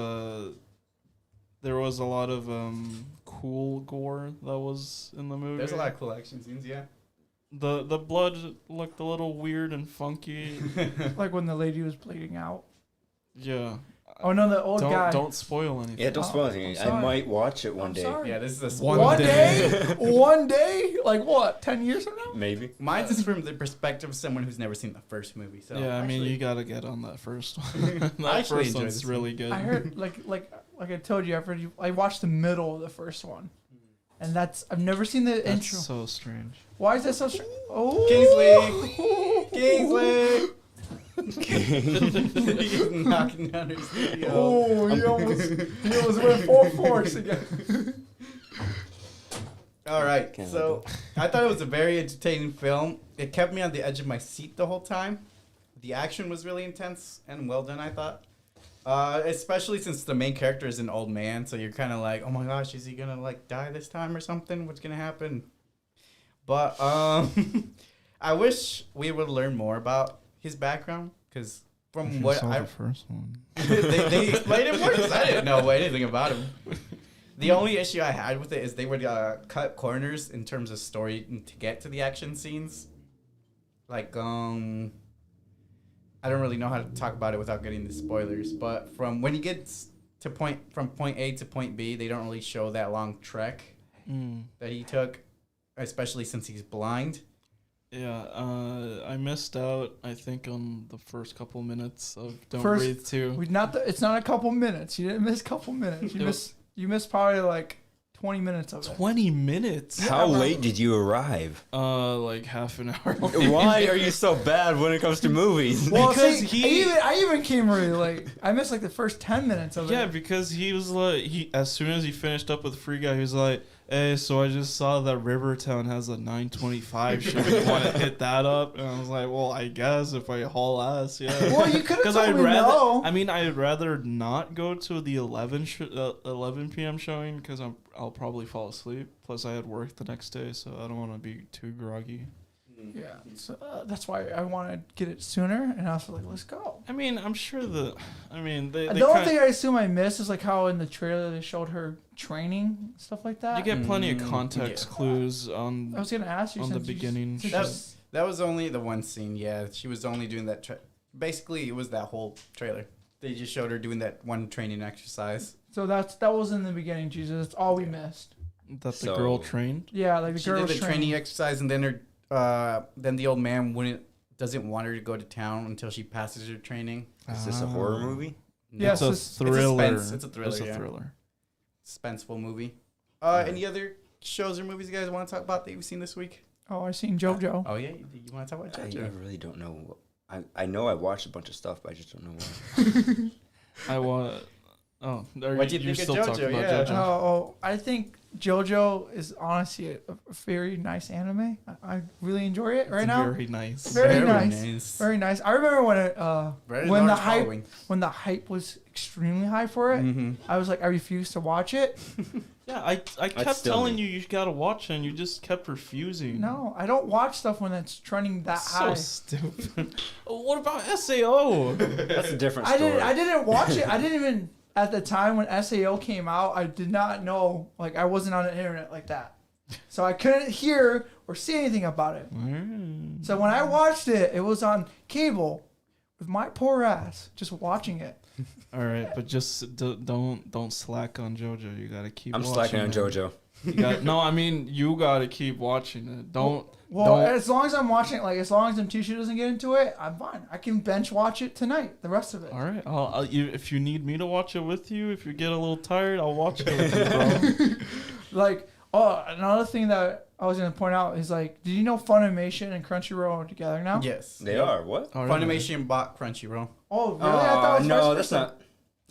there was a lot of cool gore that was in the movie. There's a lot of cool action scenes, yeah. The blood looked a little weird and funky. Like when the lady was bleeding out. Yeah. Oh no, the old guy. Don't spoil anything. Yeah, don't spoil Oh, anything. I'm I sorry. might watch it one I'm day. sorry. Yeah, this is a One One day. day? One day? Like what? 10 years from now? Maybe. Mine's is from the perspective of someone who's never seen the first movie. So Yeah, I mean, actually- you gotta get on that first one. I that actually first enjoyed one's this really good. I heard like I told you, I watched the middle of the first one, and I've never seen the That's intro. so strange. Why is that so strange? Oh, Kingsley! He's knocking down his studio. Oh, he almost went full force again. All right, Can't so I thought it was a very entertaining film. It kept me on the edge of my seat the whole time. The action was really intense and well done, I thought. Especially since the main character is an old man, so you're kind of like, oh my gosh, is he gonna like die this time or something? What's gonna happen? But I wish we would learn more about his background, because from what I the first one. they explained it more, 'cause I didn't know anything about him. The only issue I had with it is they would cut corners in terms of story to get to the action scenes. Like, I don't really know how to talk about it without getting the spoilers, but from when he gets to point A to point B, they don't really show that long trek that he took, especially since he's blind. Yeah, I missed out, I think, on the first couple minutes of Don't First- Breathe 2. It's not a couple minutes. You didn't miss a couple minutes. You missed probably like 20 minutes of it. 20 minutes? How late did you arrive? Like half an hour. late. Why are you so bad when it comes to movies? Well, Because see, I even came really late. I missed like the first 10 minutes of Yeah, it. because he was like, as soon as he finished up with Free Guy, he was like, hey, so I just saw that Rivertown has a 925. Should we want to hit that up? And I was like, well, I guess if I haul ass, yeah. Well, you could have Because told me no. I'd rather not go to the 11 p.m. showing because I'll probably fall asleep. Plus, I had work the next day, so I don't want to be too groggy. Yeah, so that's why I want to get it sooner, and I was like, let's go. I mean, I'm sure they The only thing I assume I missed is like how in the trailer they showed her training, stuff like that. you get plenty of context yeah. clues on I was gonna ask you on the since you- beginning. since That was only the one scene. Yeah, she was only doing that. Basically, it was that whole trailer. They just showed her doing that one training exercise. So that was in the beginning, Jesus. That's all we missed. That the girl trained. Yeah, like the She girl did was the training exercise, and then then the old man doesn't want her to go to town until she passes her training. Is this a horror movie? Yes, it's a it's thriller. It's a thriller. It's a yeah. thriller. Suspenseful movie. Any other shows or movies you guys want to talk about that you've seen this week? Oh, I seen JoJo. Oh yeah, you want to talk about I JoJo? really don't know. I know I watched a bunch of stuff, but I just don't know what. I want. Oh, What'd you you're think of still talking JoJo? about Yeah. JoJo. Oh, I think JoJo is honestly a very nice anime. I really enjoy it right It's now. very nice. Very nice. Very nice. I remember when it Very when the large hype following. when the hype was extremely high for it. Mm-hmm. I was like, I refused to watch it. Yeah, I kept still telling me. you gotta watch it, and you just kept refusing. No, I don't watch stuff when it's trending that So high. stupid. What about SAO? That's a different I story. didn't watch it. I didn't even at the time when SAO came out. I did not know. Like I wasn't on the internet like that, so I couldn't hear or see anything about it. So when I watched it, it was on cable with my poor ass just watching it. All right, but just don't slack on JoJo. You gotta keep. I'm watching slacking on it. JoJo. No, I mean you gotta keep watching it. Don't. Well, don't, as long as I'm watching it, like as long as Tisha doesn't get into it, I'm fine. I can bench watch it tonight. The rest of it. All right, if you need me to watch it with you, if you get a little tired, I'll watch it with you, bro. Like, another thing that I was gonna point out is like, did you know Funimation and Crunchyroll are together now? Yes, They are what? All right. Funimation bought Crunchyroll. Oh, really? I thought it was no, vice that's versa. not.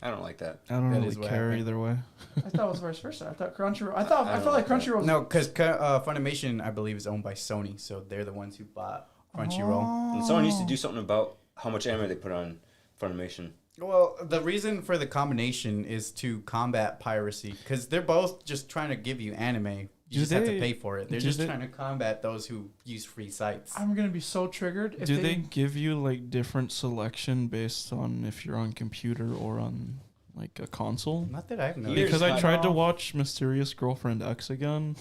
I don't like that. I don't That really is what care happened. either way. I thought it was vice versa. I thought Crunchyroll. I I felt don't like like that. Crunchyroll. No, because Funimation, I believe, is owned by Sony, so they're the ones who bought Crunchyroll. And someone needs to do something about how much anime they put on Funimation. Well, the reason for the combination is to combat piracy, because they're both just trying to give you anime. You just have to pay for it. They're just trying to combat those who use free sites. I'm gonna be so triggered if Do they give you like different selection based on if you're on computer or on like a console? Not that I've noticed. Here's Because I my- tried to watch Mysterious Girlfriend X again,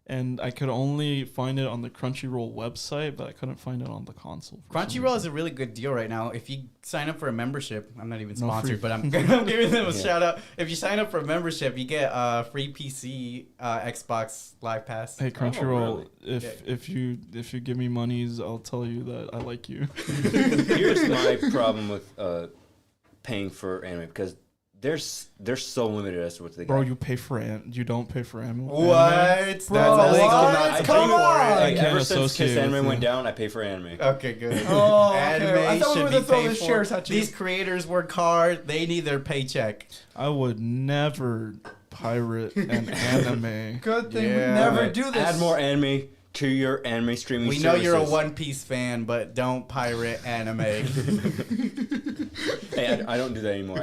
and I could only find it on the Crunchyroll website, but I couldn't find it on the console. for some Crunchyroll reason. is a really good deal right now. If you sign up for a membership, I'm not even No sponsored, free- but I'm giving them a Yeah. shout out. If you sign up for a membership, you get free PC, Xbox Live Pass. Hey Crunchyroll, really? if you give me monies, I'll tell you that I like you. Here's my problem with paying for anime because they're so limited as to what they got. Bro, you don't pay for anime. What? That's illegal. what? Not to Come pay for on! it. Like, can't ever since associate Kiss with Anime you. went down, I pay for anime. Okay, good. Oh, okay. Anime I thought we should were be gonna throw paid the for. shares at you. These creators work hard. They need their paycheck. I would never pirate an anime. Good thing we Yeah. never do this. Add more anime to your anime streaming We know you're a services. One Piece fan, but don't pirate anime. Hey, I don't do that anymore.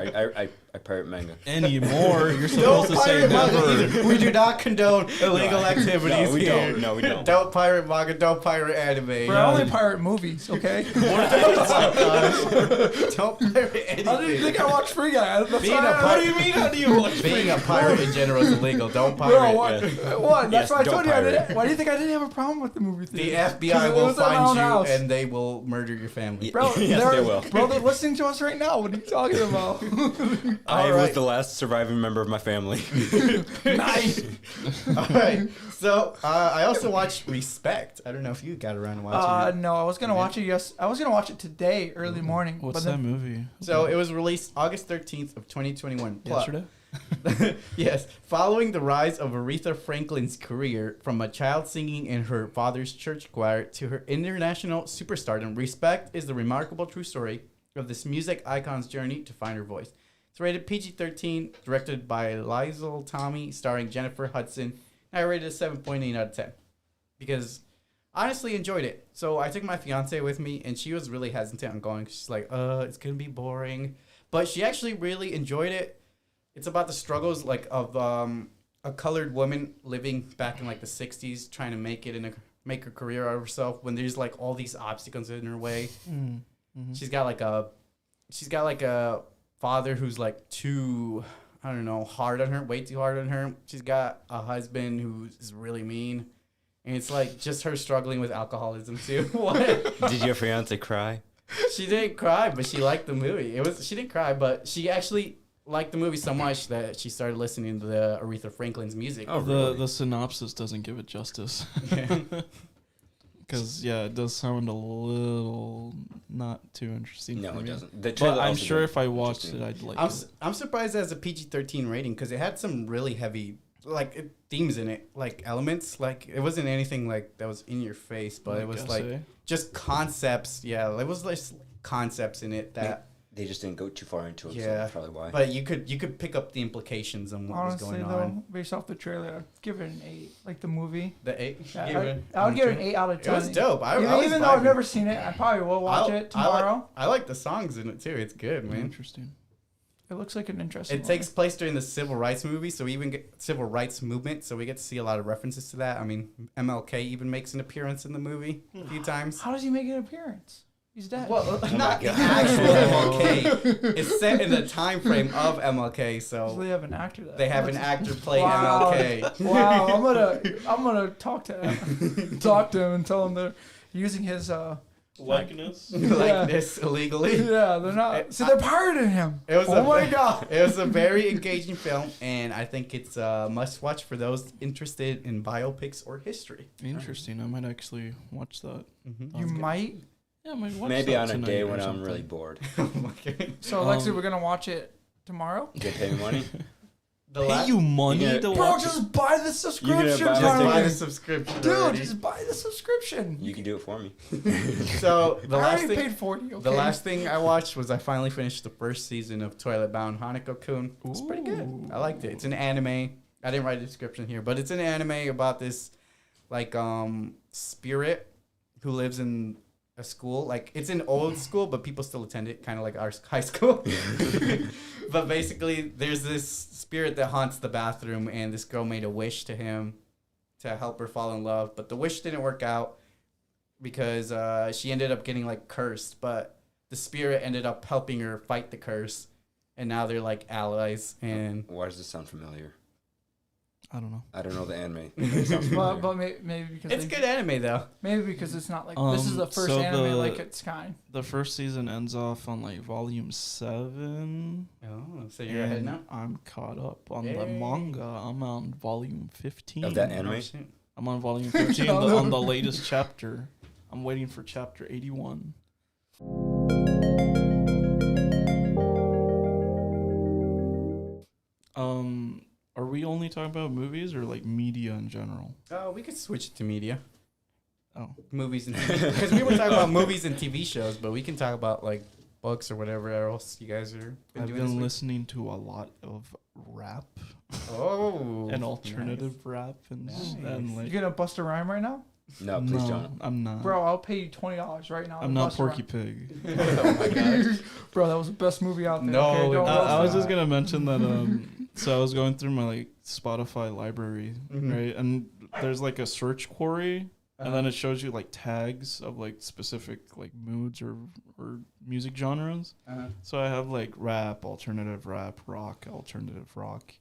I pirate manga. Anymore, you're Don't supposed to say pirate manga never. either. We do not condone illegal activities No, we here. don't. No, we don't. Don't pirate manga. Don't pirate anime. Bro, I only pirate movies, okay? Don't pirate anything. I didn't think I watched Free Guy. That's Being why a I- pirate- What do you mean? How do you watch? Being a pirate in general is illegal. Don't Bro, pirate. what? yeah. What? That's Yes, why I don't told you I pirate. didn't. Why do you think I didn't have a problem with the movie The theater? 'Cause FBI it will was at my find own you house. and they will murder your family. Bro, Yes, they're, they will. bro, they're listening to us right now. What are you talking about? I All was right. the last surviving member of my family. Nice. All right. So I also watched Respect. I don't know if you got around to watching it. No, I was gonna watch it. Yes, I was gonna watch it today, early morning. What's but that then, movie? So it was released August 13th of 2021. Yesterday. Yes. Following the rise of Aretha Franklin's career from a child singing in her father's church choir to her international superstardom, Respect is the remarkable true story of this music icon's journey to find her voice. It's rated PG-13, directed by Liesl Tommy, starring Jennifer Hudson. I rated a 7.8 out of 10 because I honestly enjoyed it. So I took my fiance with me, and she was really hesitant on going. She's like, it's gonna be boring, but she actually really enjoyed it. It's about the struggles like of a colored woman living back in like the 60s, trying to make make a career out of herself when there's like all these obstacles in her way. Mm-hmm. She's got like a father who's like too, I don't know, hard on her, way too hard on her. She's got a husband who is really mean, and it's like just her struggling with alcoholism too. What? Did your fiance cry? She didn't cry, but she liked the movie. She didn't cry, but she actually liked the movie so much that she started listening to the Aretha Franklin's music. Oh, really? The synopsis doesn't give it justice. Yeah. Because, yeah, it does sound a little not too interesting. No, for it me. doesn't. The But trailer I'm also sure didn't if I watched interesting. it, I'd like it. I'm surprised it has a PG-13 rating because it had some really heavy themes in it, like elements. Like it wasn't anything like that was in your face, but it was like just concepts. Yeah, it was like concepts in it that. They just didn't go too far into it. So Yeah, that's probably why. but you could pick up the implications on what Honestly, was going though, on. based off the trailer, I'd give it an 8. Like the movie. The 8. Yeah, I would give it an 8 out of 10. It was dope. Even though I've never seen it, I probably will watch it tomorrow. I like the songs in it too. It's good, man. Interesting. It looks like an interesting. It takes place during the civil rights movie, so we even get civil rights movement, so we get to see a lot of references to that. I mean, MLK even makes an appearance in the movie a few times. How does he make an appearance? He's dead. Well, Oh not my the God. actual MLK. It's set in the time frame of MLK, So so they have an actor that they have an actor play Wow. MLK. Wow, I'm gonna talk to him and tell him they're using his Likeness? Like this illegally. Yeah, they're not. See, they're pirating him. It was Oh my god. It was a very engaging film, and I think it's a must watch for those interested in biopics or history. Interesting. I might actually watch that. You might. Yeah, I might watch Maybe that on a tonight day or when I'm something. really bored. Okay. So, Alexa, we're gonna watch it tomorrow. You pay me money? The Pay last, you money Yeah. to Bro, watch it? just buy the subscription. buy just the buy finally. the subscription. Dude, already. just buy the subscription. You can do it for me. So the I last already thing, paid 40. Okay. the last thing I watched was I finally finished the first season of Toilet Bound Hanako-kun. It's pretty good. Ooh. I liked it. It's an anime. I didn't write a description here, but it's an anime about this like spirit who lives in a school. Like it's an old school, but people still attend it, kind of like our high school. But basically, there's this spirit that haunts the bathroom, and this girl made a wish to him to help her fall in love, but the wish didn't work out because she ended up getting like cursed, but the spirit ended up helping her fight the curse, and now they're like allies. And Why does this sound familiar? I don't know. I don't know the anime. It sounds familiar. but maybe because it's good anime though. Maybe because it's not like this is the first so anime the- like its kind. The first season ends off on like volume 7. Oh, so you're ahead and now. I'm caught up on the Yay. manga. I'm on volume 15. Of that Oh, anime? shit. I'm on volume 15 on the latest chapter. I'm waiting for chapter 81. Are we only talking about movies or like media in general? Oh, we could switch it to media, Oh, movies and TV, because we were talking about movies and TV shows, but we can talk about like books or whatever else you guys are I've doing. been this week. listening to a lot of rap Oh, and alternative rap and Nice. like. You gonna bust a rhyme right now, No, please don't. I'm not. bro? I'll pay you $20 right now. I'm to not bust a rhyme. Porky Pig. Oh my god. Bro, that was the best movie out there. No, okay, don't it roast I was me. just gonna mention that. So I was going through my like Spotify library, Mhm. right? And there's like a search query, and then it shows you like tags of like specific like moods or music genres. So I have like rap, alternative rap, rock, alternative rock,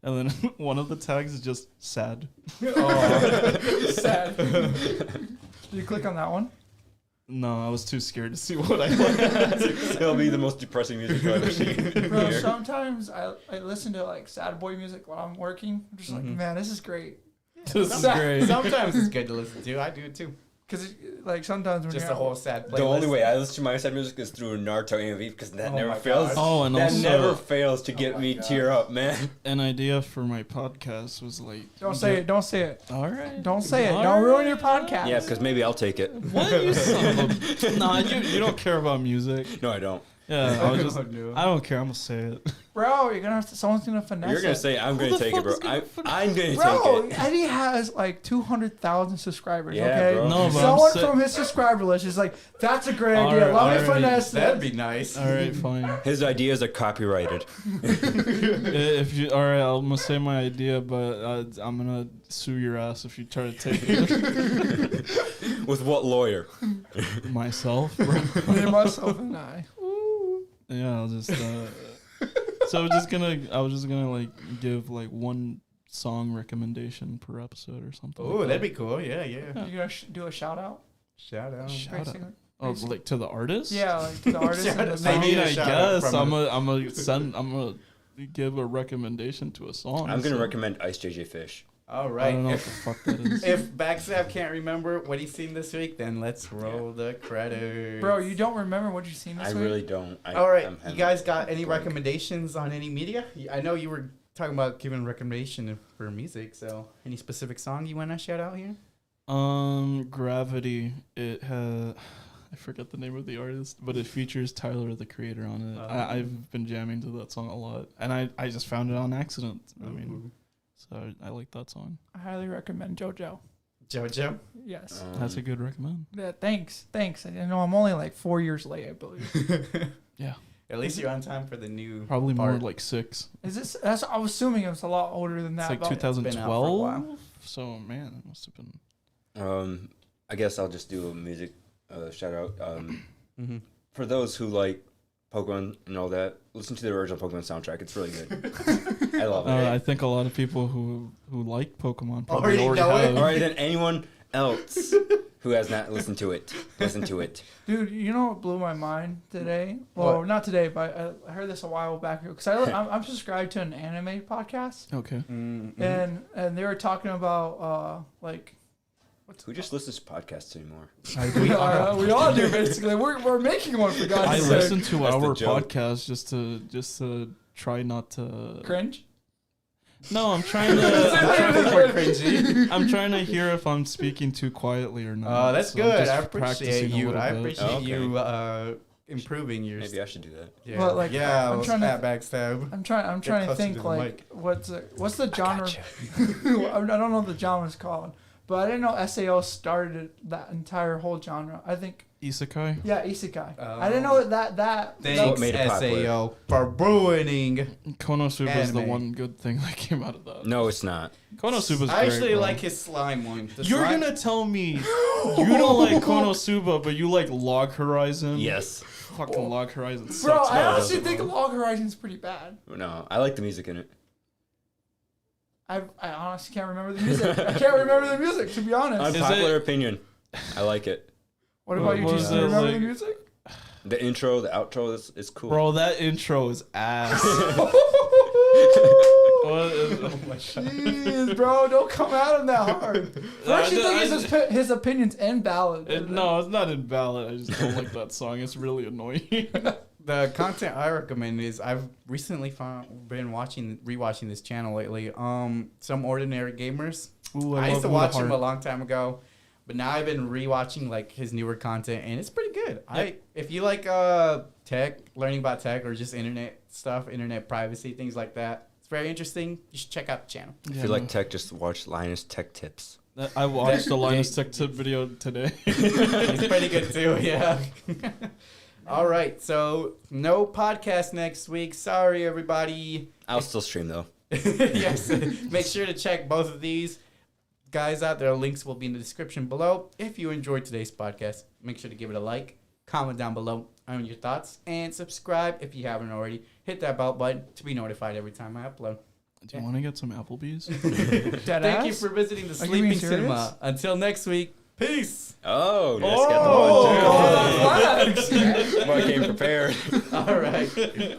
and then one of the tags is just sad. Oh. Sad. Did you click on that one? No, I was too scared to see what I like. It'll be the most depressing music I've ever seen. Bro, Here. sometimes I listen to like sad boy music while I'm working. I'm just like, Mhm. man, this is great. This is Sad. great. Sometimes it's good to listen to. I do it too. Because like sometimes when Just you're a whole sad playlist. The only way I listen to my sad music is through Naruto AMV because that Oh never my fails. gosh. Oh, and that also never fails to get my me gosh. tear up, man. an idea for my podcast was like, don't say it, don't say it, all right, don't say it, All don't ruin right. your podcast. Yeah, because maybe I'll take it. What you son of a... Nah, you don't care about music. No, I don't. Yeah, I was just. Oh, no. I don't care. I'm gonna say it. Bro, you're gonna have to. Someone's gonna finesse. You're gonna it. say I'm gonna the take it, fuck bro. is I'm gonna Bro, take it. Eddie has like 200,000 subscribers. Yeah, okay, bro. No, but someone I'm from his subscriber list is like, "That's a great All idea. right, Let all me right. finesse That'd that." be nice. All right, fine. His ideas are copyrighted. If you all right, I'm gonna say my idea, but I'm gonna sue your ass if you try to take it. With what lawyer? Myself, bro. Me, myself, and I. Yeah, I'll just. So I was just gonna like give like one song recommendation per episode or something. Oh, that'd be cool. Yeah, yeah. You gonna do a shout out? Shout out. Shout out. Basically. Oh, like to the artist? Yeah, like to the artist. Shout and out. the They I song. need mean, a I shout out guess from I'm gonna give a recommendation to a song. I'm gonna so recommend Ice JJ Fish. All I right. don't know what If, the fuck that is. if Backstab can't remember what he's seen this week, then let's roll the credits. Bro, you don't remember what you've seen this I week? really don't. All right. I'm You having guys got any blank. recommendations on any media? I know you were talking about giving recommendation for music. So, any specific song you want to shout out here? Gravity. It has. I forget the name of the artist, but it features Tyler, the Creator, on it. Oh. I've been jamming to that song a lot, and I just found it on accident. I mean, so I like that song. I highly recommend JoJo. JoJo. Yes. That's a good recommend. Yeah, thanks. I know I'm only like 4 years late, I believe. Yeah, At least you're on time for the new. probably more part. like 6. Is this? I was assuming it was a lot older than that. It's like but- been out for a 2012. while. So man, it must have been. I guess I'll just do a music shout out. Mhm. For those who like Pokemon and all that, listen to the original Pokemon soundtrack. It's really good. I love it. I think a lot of people who like Pokemon Already probably already know it? have. All right, then anyone else who has not listened to it, listen to it. Dude, you know what blew my mind today? Well, not today, but I heard this a while back because I'm subscribed to an anime podcast, Okay. Mm-hmm. and they were talking about like Who just listens to podcasts anymore? we all do basically. We're making one for God's I sake. listen to That's the our joke. podcast just to try not to. Cringe. No, I'm trying to. I'm trying to hear if I'm speaking too quietly or not. Oh, that's So I'm good. just I appreciate practicing a you. little I bit. appreciate Okay. you improving your. Maybe I should do that. Yeah, Well, like, yeah. I'm trying to- at backstab. I'm trying to closer think to the like mic. what's the genre? I don't know what the genre's called, but I didn't know SAO started that entire whole genre. I think Isekai. yeah, isekai. I didn't know that Thanks, made it popular. SAO, for ruining. Konosuba is the Anime. one good thing that came out of that. No, it's not. Konosuba's I great, actually bro. like his slime one. The You're slime- gonna tell me you don't like Konosuba, but you like Log Horizon? Yes. Fucking Log Horizon Bro, sucks. I No, it honestly doesn't, think bro. Log Horizon's pretty bad. No, I like the music in it. I honestly can't remember the music. I can't remember the music, to be honest. Unpopular opinion. I like it. What about you? what Do was you it remember the like? music? The intro, the outro is cool. Bro, that intro is ass. What is- oh my God. Jeez, bro, don't come at him that hard. First, you think his opinion's invalid. No, it's not invalid. I just don't like that song. It's really annoying. The content I recommend is I've recently been rewatching this channel lately. Some Ordinary Gamers. Ooh, I used love to Uda watch him a Heart. long time ago, but now I've been rewatching like his newer content, and it's pretty good. If you like tech, learning about tech, or just internet stuff, internet privacy, things like that, it's very interesting. You should check out the channel. If you like tech, just watch Linus Tech Tips. I watched the Linus Tech Tip video today. It's pretty good too, yeah. All right, so no podcast next week. Sorry, everybody. I'll still stream though. Yes, make sure to check both of these guys out. Their links will be in the description below. If you enjoyed today's podcast, make sure to give it a like, comment down below on your thoughts, and subscribe if you haven't already. Hit that bell button to be notified every time I upload. Do you want to get some Applebee's? Deadass? Thank you for visiting the Are you being Sleeping serious? Cinema. Until next week, peace. Oh, let's Oh, get the one too. flags. Well, I came prepared. All right.